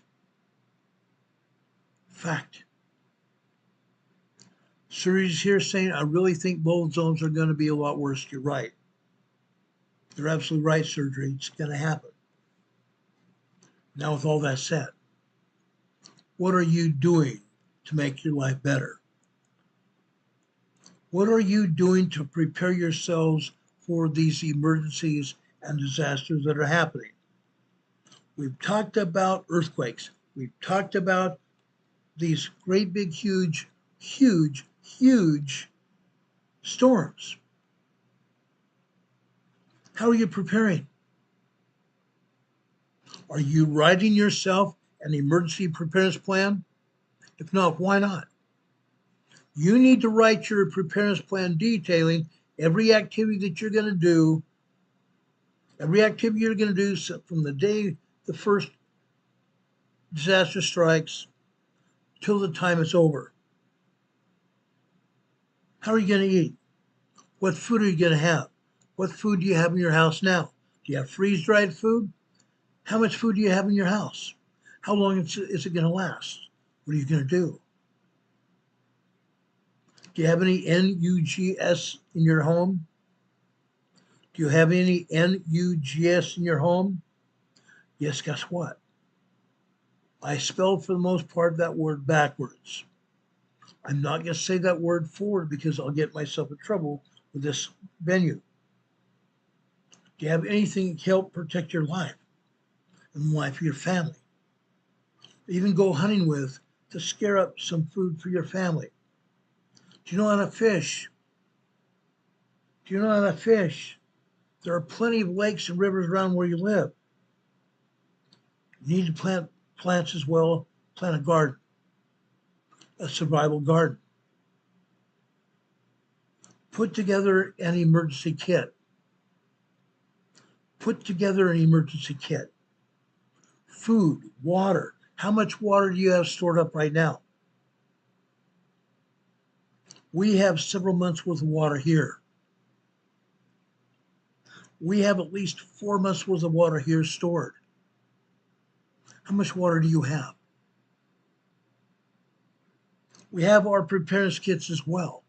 [SPEAKER 1] Suri's here saying, I really think both zones are going to be a lot worse. You're right. You're absolutely right, Surgery. It's going to happen. Now, with all that said, what are you doing to make your life better? What are you doing to prepare yourselves for these emergencies and disasters that are happening? We've talked about earthquakes. We've talked about these great big, huge storms. How are you preparing? Are you writing yourself an emergency preparedness plan? If not, why not? You need to write your preparedness plan detailing every activity that you're going to do, from the day the first disaster strikes till the time it's over. How are you going to eat? What food are you going to have? What food do you have in your house now? Do you have freeze-dried food? How much food do you have in your house? How long is it going to last? What are you going to do? Do you have any NUGS in your home? Do you have any NUGS in your home? Yes, guess what? I spelled, for the most part, that word backwards. I'm not going to say that word forward because I'll get myself in trouble with this venue. Do you have anything to help protect your life and the life of your family? Even go hunting with to scare up some food for your family. Do you know how to fish? There are plenty of lakes and rivers around where you live. You need to plant plants as well. Plant a garden, a survival garden. Put together an emergency kit. Food, water. How much water do you have stored up right now? We have several months worth of water here. We have at least 4 months worth of water here stored. How much water do you have? We have our preparedness kits as well.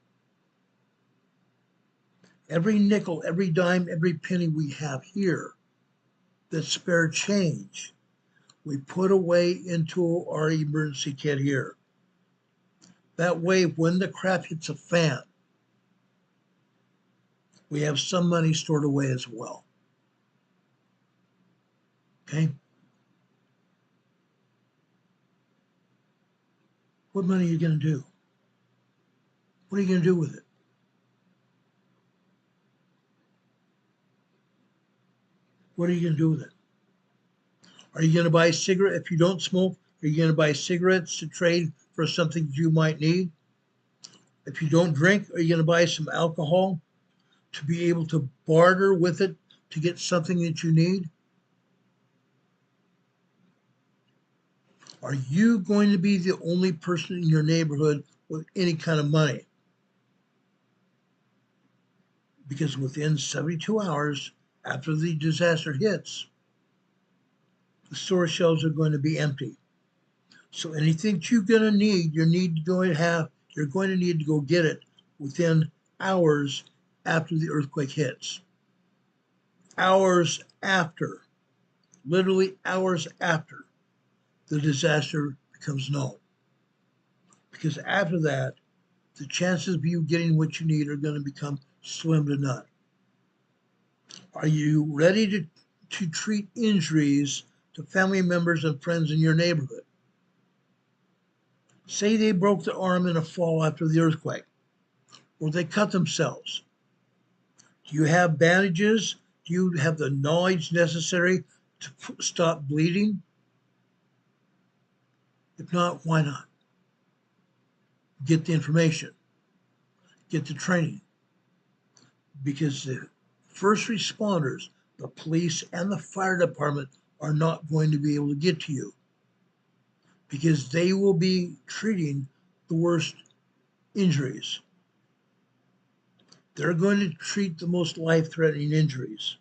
[SPEAKER 1] Every nickel, every dime, every penny we have here that spare change we put away into our emergency kit here. That way, when the crap hits a fan, we have some money stored away as well. Okay? What money are you going to do? What are you going to do with it? What are you going to do with it? Are you going to buy a cigarette if you don't smoke? Are you going to buy cigarettes to trade for something you might need? If you don't drink, are you going to buy some alcohol to be able to barter with it to get something that you need? Are you going to be the only person in your neighborhood with any kind of money? Because within 72 hours after the disaster hits, the store shelves are going to be empty. So anything you're going to need, you're going to need to go get it within hours after the earthquake hits. Hours after, literally hours after the disaster becomes known. Because after that, the chances of you getting what you need are going to become slim to none. Are you ready to treat injuries to family members and friends in your neighborhood? Say they broke their arm in a fall after the earthquake, or they cut themselves. Do you have bandages? Do you have the knowledge necessary to stop bleeding? If not, why not? Get the information, get the training, because the first responders, the police and the fire department are not going to be able to get to you because they will be treating the worst injuries. They're going to treat the most life-threatening injuries.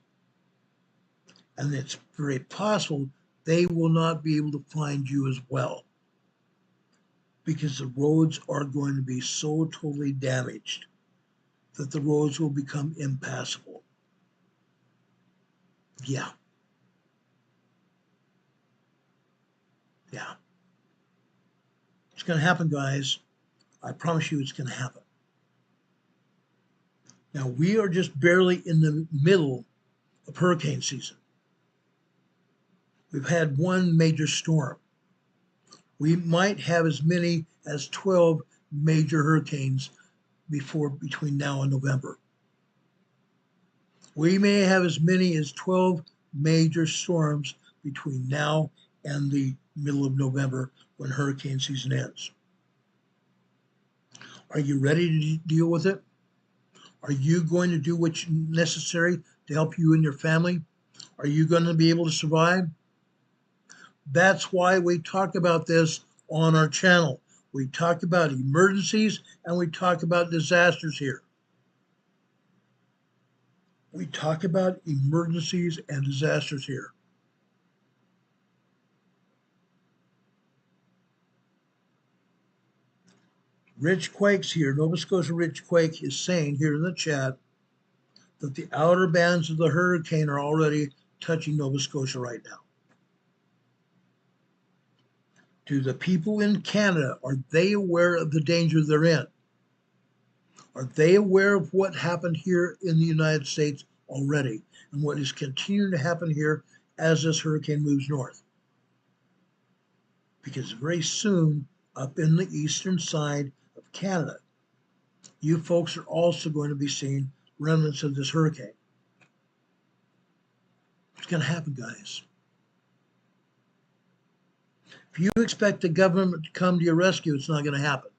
[SPEAKER 1] And it's very possible they will not be able to find you as well because the roads are going to be so totally damaged that the roads will become impassable. Yeah. It's going to happen, guys. I promise you it's going to happen. Now, we are just barely in the middle of hurricane season. We've had one major storm. We might have as many as 12 major hurricanes between now and November. We may have as many as 12 major storms between now and the middle of November when hurricane season ends. Are you ready to deal with it? Are you going to do what's necessary to help you and your family? Are you going to be able to survive? That's why we talk about this on our channel. We talk about emergencies and we talk about disasters here. We talk about emergencies and disasters here. Rich Quakes here, Nova Scotia Rich Quake is saying here in the chat that the outer bands of the hurricane are already touching Nova Scotia right now. Do the people in Canada, are they aware of the danger they're in? Are they aware of what happened here in the United States already and what is continuing to happen here as this hurricane moves north? Because very soon, up in the eastern side of Canada, you folks are also going to be seeing remnants of this hurricane. It's going to happen, guys. If you expect the government to come to your rescue, it's not going to happen.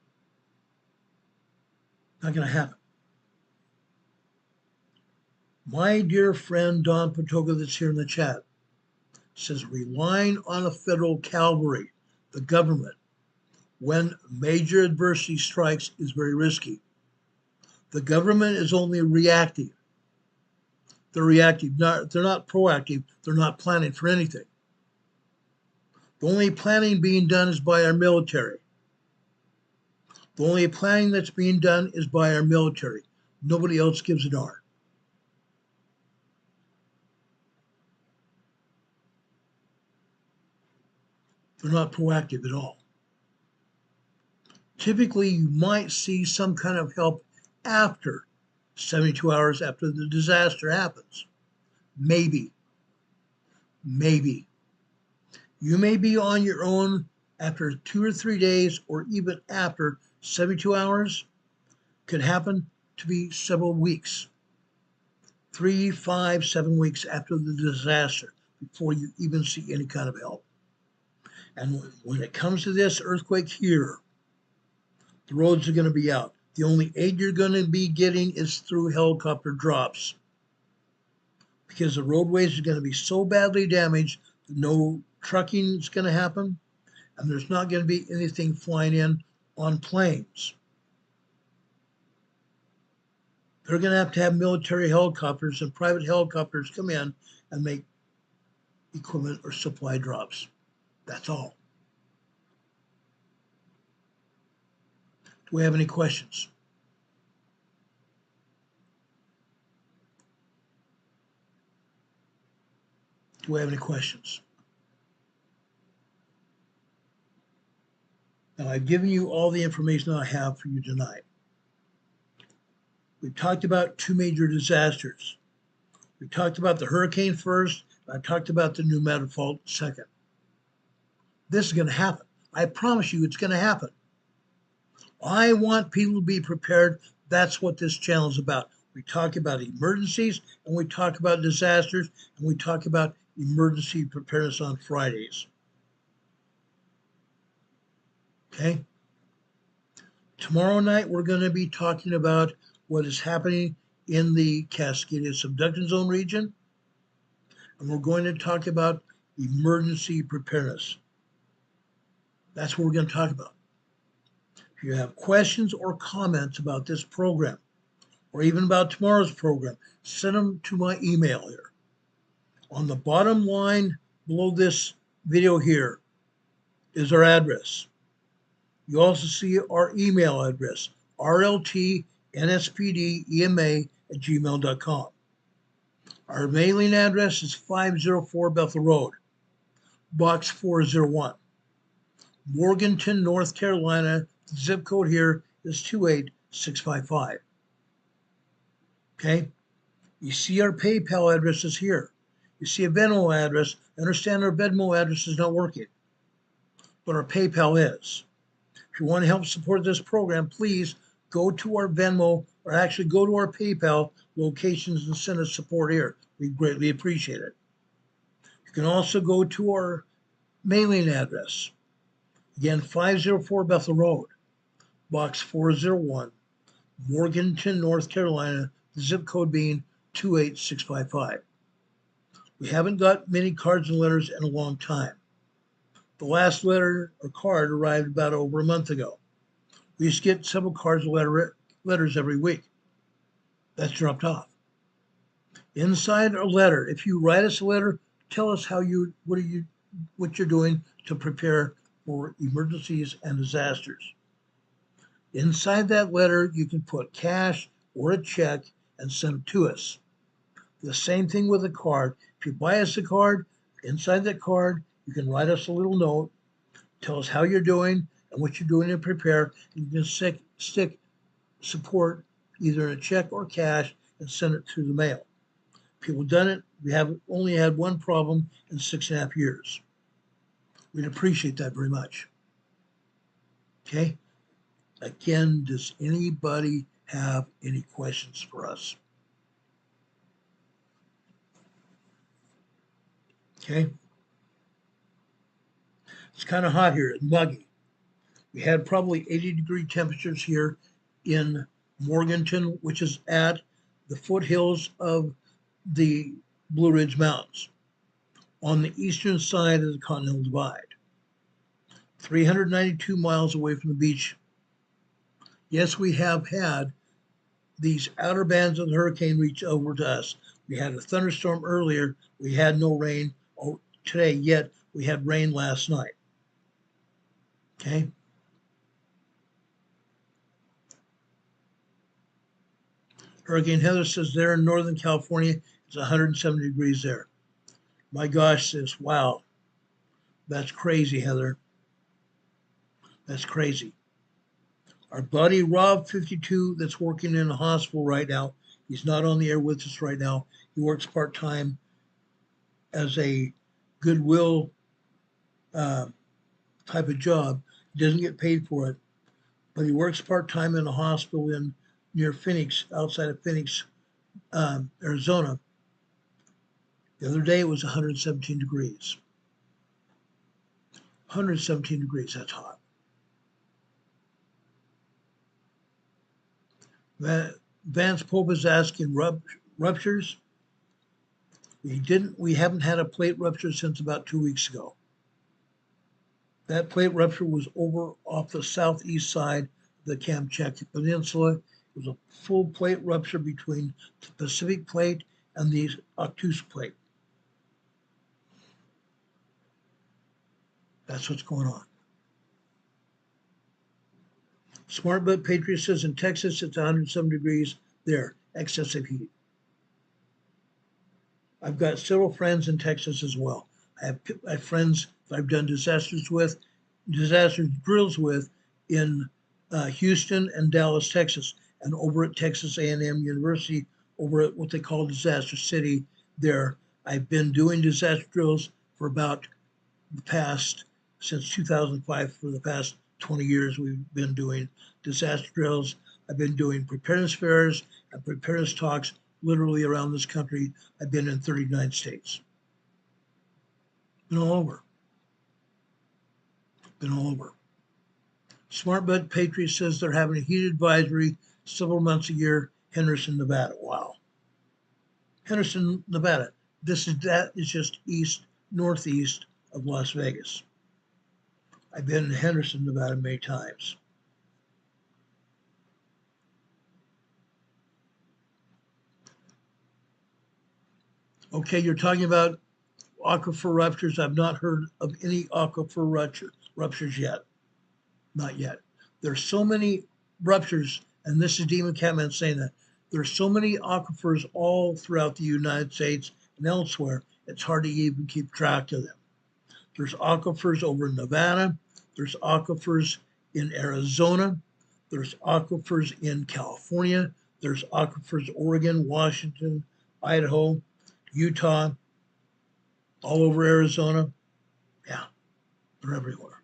[SPEAKER 1] Not going to happen. My dear friend Don Patoga that's here in the chat says relying on a federal cavalry, the government, when major adversity strikes is very risky. The government is only reactive. They're reactive. They're not proactive. They're not planning for anything. The only planning being done is by our military. The only planning that's being done is by our military. Nobody else gives a darn. They're not proactive at all. Typically, you might see some kind of help after 72 hours after the disaster happens. Maybe. You may be on your own after 2 or 3 days, or even after 72 hours. Could happen to be several weeks, 3, 5, 7 weeks after the disaster before you even see any kind of help. And when it comes to this earthquake here, the roads are going to be out. The only aid you're going to be getting is through helicopter drops, because the roadways are going to be so badly damaged that no trucking is going to happen, and there's not going to be anything flying in on planes. They're going to have military helicopters and private helicopters come in and make equipment or supply drops. That's all. Do we have any questions? Do we have any questions? Now, I've given you all the information I have for you tonight. We talked about 2 major disasters. We talked about the hurricane first, and I talked about the pneumatic fault second. This is going to happen. I promise you it's going to happen. I want people to be prepared. That's what this channel is about. We talk about emergencies, and we talk about disasters, and we talk about emergency preparedness on Fridays. Okay? Tomorrow night, we're going to be talking about what is happening in the Cascadia subduction zone region, and we're going to talk about emergency preparedness. That's what we're going to talk about. If you have questions or comments about this program, or even about tomorrow's program, send them to my email here. On the bottom line below this video here is our address. You also see our email address, rltnspdema@gmail.com. Our mailing address is 504 Bethel Road, Box 401, Morganton, North Carolina. The zip code here is 28655. Okay? You see our PayPal addresses here. You see a Venmo address. I understand our Venmo address is not working, but our PayPal is. If you want to help support this program, please go to our Venmo, or actually go to our PayPal locations and send us support here. We greatly appreciate it. You can also go to our mailing address. Again, 504 Bethel Road, Box 401, Morganton, North Carolina, the zip code being 28655. We haven't got many cards and letters in a long time. The last letter or card arrived about over a month ago. We used to get several cards and letters every week. That's dropped off. Inside a letter, if you write us a letter, tell us what you're doing to prepare for emergencies and disasters. Inside that letter, you can put cash or a check and send it to us. The same thing with a card. If you buy us a card, inside that card, you can write us a little note, tell us how you're doing and what you're doing to prepare, and you can stick support either in a check or cash and send it through the mail. People have done it. We have only had one problem in 6.5 years. We'd appreciate that very much. Okay? Again, does anybody have any questions for us? Okay? It's kind of hot here. It's muggy. We had probably 80-degree temperatures here in Morganton, which is at the foothills of the Blue Ridge Mountains on the eastern side of the Continental Divide, 392 miles away from the beach. Yes, we have had these outer bands of the hurricane reach over to us. We had a thunderstorm earlier. We had no rain today, yet we had rain last night. Okay? Hurricane Heather says there in Northern California, it's 170 degrees there. My gosh, says, wow. That's crazy, Heather. That's crazy. Our buddy Rob 52 that's working in a hospital right now, he's not on the air with us right now. He works part-time as a goodwill type of job. He doesn't get paid for it, but he works part-time in a hospital near Phoenix, outside of Phoenix, Arizona. The other day it was 117 degrees. 117 degrees, that's hot. Vance Pope is asking ruptures. We haven't had a plate rupture since about 2 weeks ago. That plate rupture was over off the southeast side of the Kamchatka Peninsula. It was a full plate rupture between the Pacific Plate and the Obtuse Plate. That's what's going on. Smart Butt Patriot says in Texas it's 107 degrees there, excessive heat. I've got several friends in Texas as well. I have friends that I've done disaster drills with in Houston and Dallas, Texas, and over at Texas A&M University, over at what they call Disaster City there. I've been doing disaster drills for about since 2005, for the past 20 years, we've been doing disaster drills. I've been doing preparedness fairs and preparedness talks literally around this country. I've been in 39 states. Been all over. Smart Bud Patriot says they're having a heat advisory several months a year, Henderson, Nevada. Wow. Henderson, Nevada. That is just northeast of Las Vegas. I've been in Henderson, Nevada many times. Okay, you're talking about aquifer ruptures. I've not heard of any aquifer ruptures yet. Not yet. There's so many ruptures, and this is Demon Catman saying that. There's so many aquifers all throughout the United States and elsewhere, it's hard to even keep track of them. There's aquifers over in Nevada. There's aquifers in Arizona. There's aquifers in California. There's aquifers Oregon, Washington, Idaho, Utah, all over Arizona. Yeah, they're everywhere.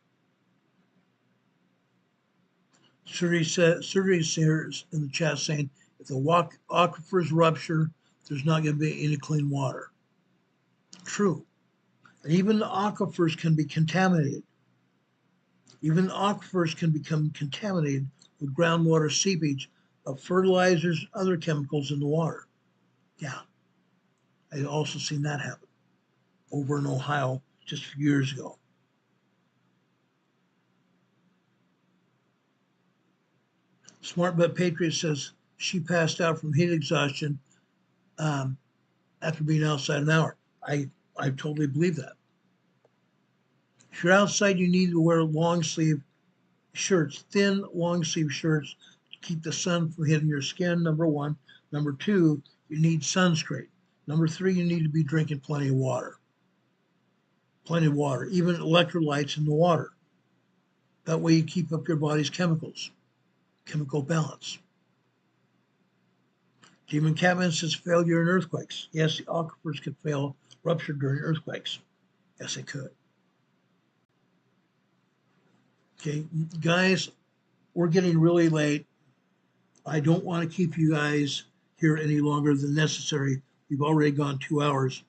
[SPEAKER 1] Survey's here in the chat saying if the aquifers rupture, there's not going to be any clean water. True. And even the aquifers can be contaminated. Even the aquifers can become contaminated with groundwater seepage of fertilizers, other chemicals in the water. Yeah. I've also seen that happen over in Ohio just a few years ago. Smart Butt Patriot says she passed out from heat exhaustion after being outside an hour. I totally believe that. If you're outside, you need to wear long sleeve shirts, thin long sleeve shirts to keep the sun from hitting your skin, number one. Number two, you need sunscreen. Number three, you need to be drinking plenty of water. Plenty of water, even electrolytes in the water. That way you keep up your body's chemical balance. Demon Catman says failure in earthquakes. Yes, the aquifers could fail, rupture during earthquakes. Yes, they could. Okay, guys, we're getting really late. I don't want to keep you guys here any longer than necessary. We've already gone 2 hours,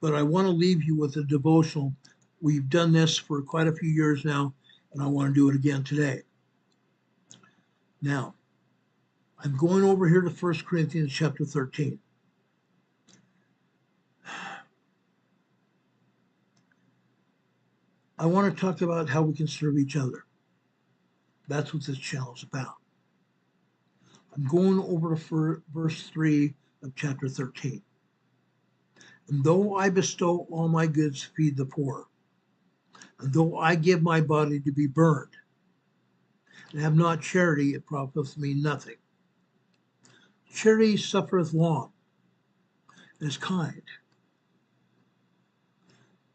[SPEAKER 1] but I want to leave you with a devotional. We've done this for quite a few years now, and I want to do it again today. Now, I'm going over here to 1 Corinthians chapter 13. I want to talk about how we can serve each other. That's what this channel is about. I'm going over to verse 3 of chapter 13. And though I bestow all my goods to feed the poor, and though I give my body to be burned, and have not charity, it profiteth me nothing. Charity suffereth long, and is kind.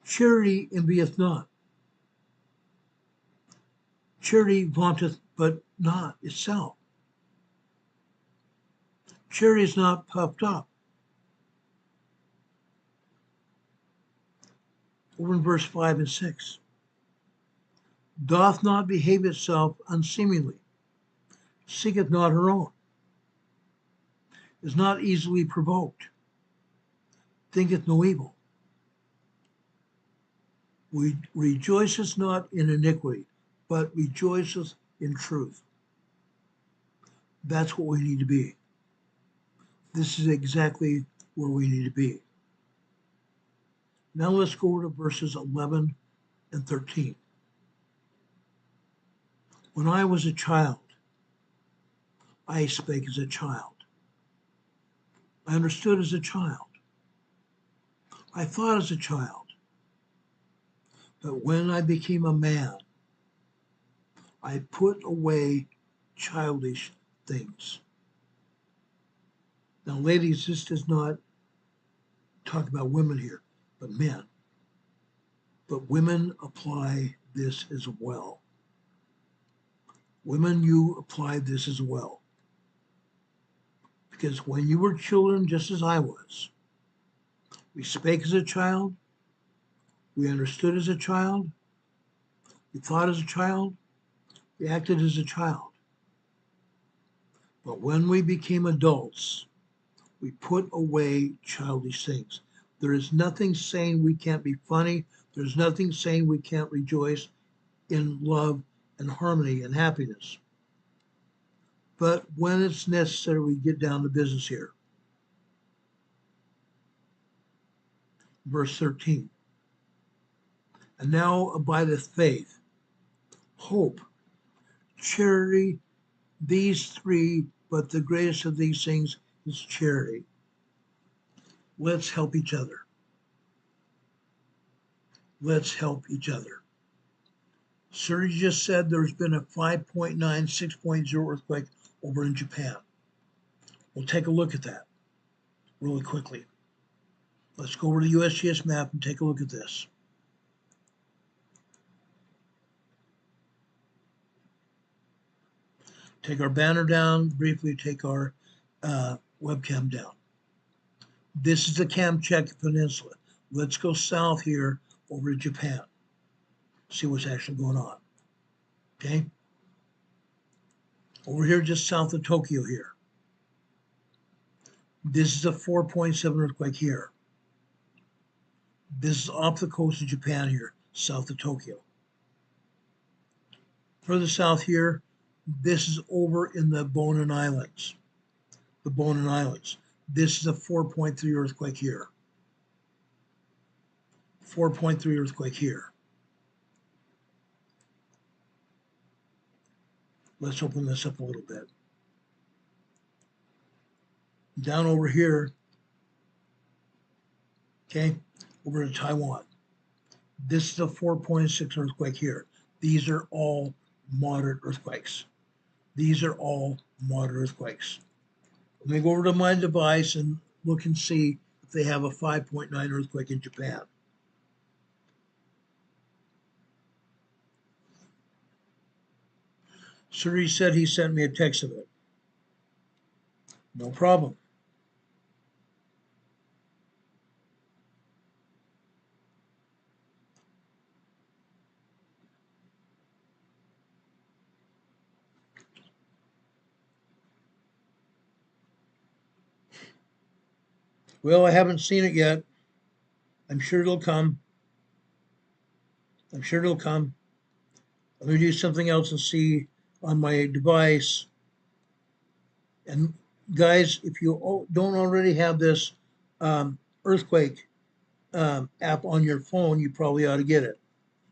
[SPEAKER 1] Charity envieth not, Charity vaunteth but not itself. Charity is not puffed up. Over in verse 5 and 6. Doth not behave itself unseemly, seeketh not her own, is not easily provoked, thinketh no evil, rejoiceth not in iniquity, but rejoiceth in truth. That's what we need to be. This is exactly where we need to be. Now let's go over to verses 11 and 13. When I was a child, I spake as a child. I understood as a child. I thought as a child. But when I became a man, I put away childish things. Now, ladies, this does not talk about women here, but men. But women apply this as well. Women, you apply this as well. Because when you were children, just as I was, we spake as a child, we understood as a child, we thought as a child, we acted as a child. But when we became adults, we put away childish things. There is nothing saying we can't be funny. There's nothing saying we can't rejoice in love and harmony and happiness. But when it's necessary, we get down to business here. Verse 13. And now abideth faith, hope, charity, these three, but the greatest of these things is charity. Let's help each other. Let's help each other. Sir just said there's been a 5.9, 6.0 earthquake over in Japan. We'll take a look at that really quickly. Let's go over to the USGS map and take a look at this. Take our banner down, briefly take our webcam down. This is the Kamchatka Peninsula. Let's go south here over to Japan. See what's actually going on. Okay? Over here, just south of Tokyo here. This is a 4.7 earthquake here. This is off the coast of Japan here, south of Tokyo. Further south here, this is over in the Bonin Islands. The Bonin Islands. This is a 4.3 earthquake here. 4.3 earthquake here. Let's open this up a little bit. Down over here, okay, over to Taiwan. This is a 4.6 earthquake here. These are all moderate earthquakes. These are all moderate earthquakes. Let me go over to my device and look and see if they have a 5.9 earthquake in Japan. Sir, he said he sent me a text of it. No problem. Well, I haven't seen it yet. I'm sure it'll come. I'm sure it'll come. Let me do something else and see on my device. And guys, if you don't already have this earthquake app on your phone, you probably ought to get it.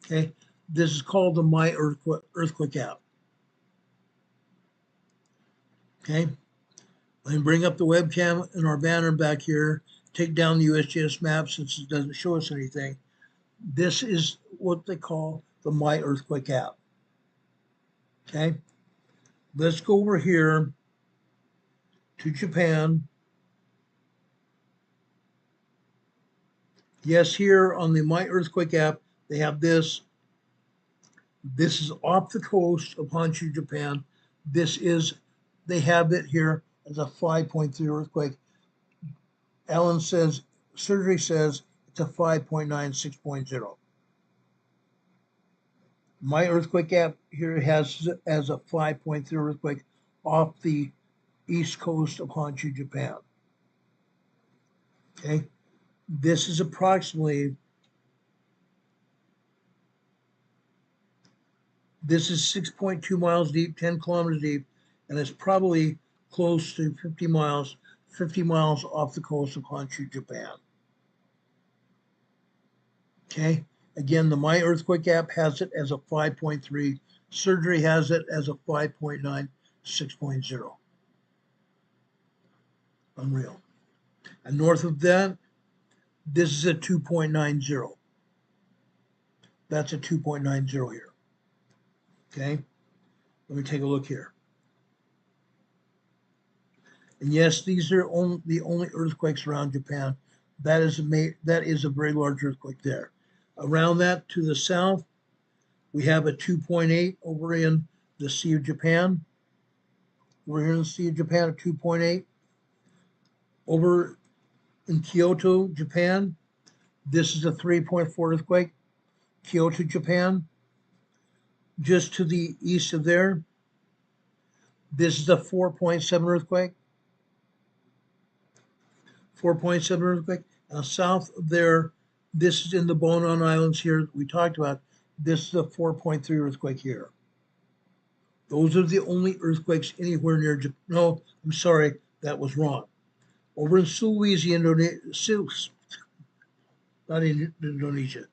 [SPEAKER 1] Okay, this is called the My Earthquake app. Okay, let me bring up the webcam and our banner back here. Take down the USGS map since it doesn't show us anything. This is what they call the My Earthquake app. Okay, let's go over here to Japan. Yes, here on the My Earthquake app, they have this. This is off the coast of Honshu, Japan. They have it here as a 5.3 earthquake. Alan says, surgery says it's a 5.9, 6.0. My earthquake app here has it as a 5.3 earthquake off the east coast of Honshu, Japan. Okay, this is approximately, this is 6.2 miles deep, 10 kilometers deep, and it's probably close to 50 miles off the coast of Honshu, Japan. Okay, again, the My Earthquake app has it as a 5.3. Surgery has it as a 5.9, 6.0. Unreal. And north of that, this is a 2.90. That's a 2.90 here. Okay, let me take a look here. And yes, these are the only earthquakes around Japan. That is a very large earthquake there. Around that to the south, we have a 2.8 over in the Sea of Japan. We're here in the Sea of Japan, a 2.8. Over in Kyoto, Japan, this is a 3.4 earthquake. Kyoto, Japan. Just to the east of there, this is a 4.7 earthquake. 4.7 earthquake. South of there, this is in the Bonan Islands here that we talked about. This is a 4.3 earthquake here. Those are the only earthquakes anywhere near Japan. No, I'm sorry, that was wrong. Over in Sulawesi, not in Indonesia.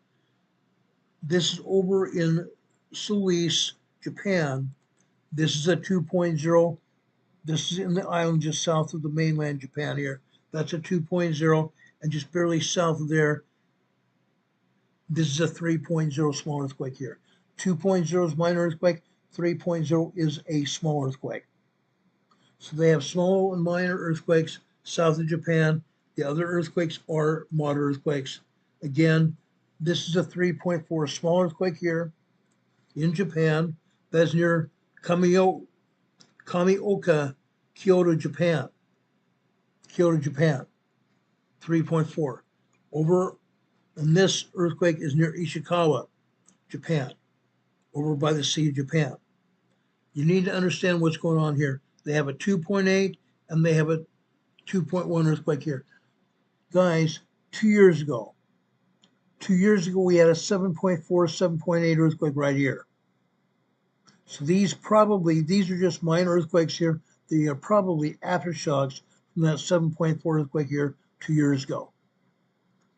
[SPEAKER 1] This is over in Sulawesi, Japan. This is a 2.0. This is in the island just south of the mainland Japan here. That's a 2.0, and just barely south of there, this is a 3.0 small earthquake here. 2.0 is minor earthquake, 3.0 is a small earthquake. So they have small and minor earthquakes south of Japan. The other earthquakes are moderate earthquakes. Again, this is a 3.4 small earthquake here in Japan. That's near Kamioka, Kyoto, Japan. Kyoto, Japan, 3.4. Over, and this earthquake is near Ishikawa, Japan, over by the Sea of Japan. You need to understand what's going on here. They have a 2.8 and they have a 2.1 earthquake here. Guys, 2 years ago, we had a 7.4, 7.8 earthquake right here. So these are just minor earthquakes here. They are probably aftershocks from that 7.4 earthquake here 2 years ago.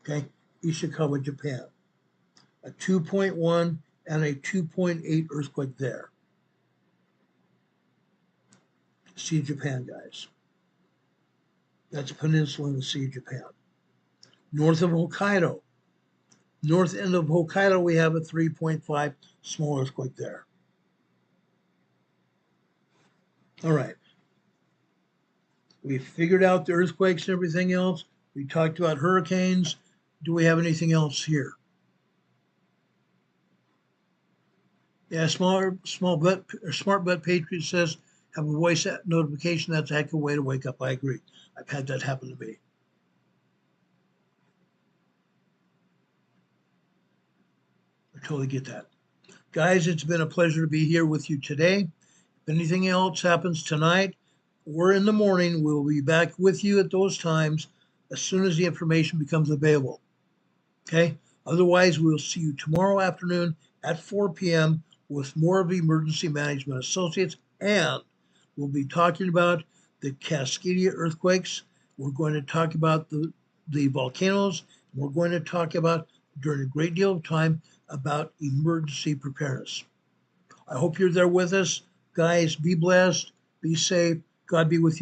[SPEAKER 1] Okay, Ishikawa, Japan. A 2.1 and a 2.8 earthquake there. Sea of Japan, guys. That's a peninsula in the Sea of Japan. North of Hokkaido. North end of Hokkaido, we have a 3.5 small earthquake there. All right. We figured out the earthquakes and everything else. We talked about hurricanes. Do we have anything else here? Yeah, Smart Butt Patriot says, have a voice notification. That's a heck of a way to wake up. I agree. I've had that happen to me. I totally get that. Guys, it's been a pleasure to be here with you today. If anything else happens tonight or in the morning, we'll be back with you at those times as soon as the information becomes available. Okay? Otherwise, we'll see you tomorrow afternoon at 4 p.m. with more of Emergency Management Associates, and we'll be talking about the Cascadia earthquakes. We're going to talk about the volcanoes. We're going to talk about, during a great deal of time, about emergency preparedness. I hope you're there with us. Guys, be blessed, be safe. God be with you.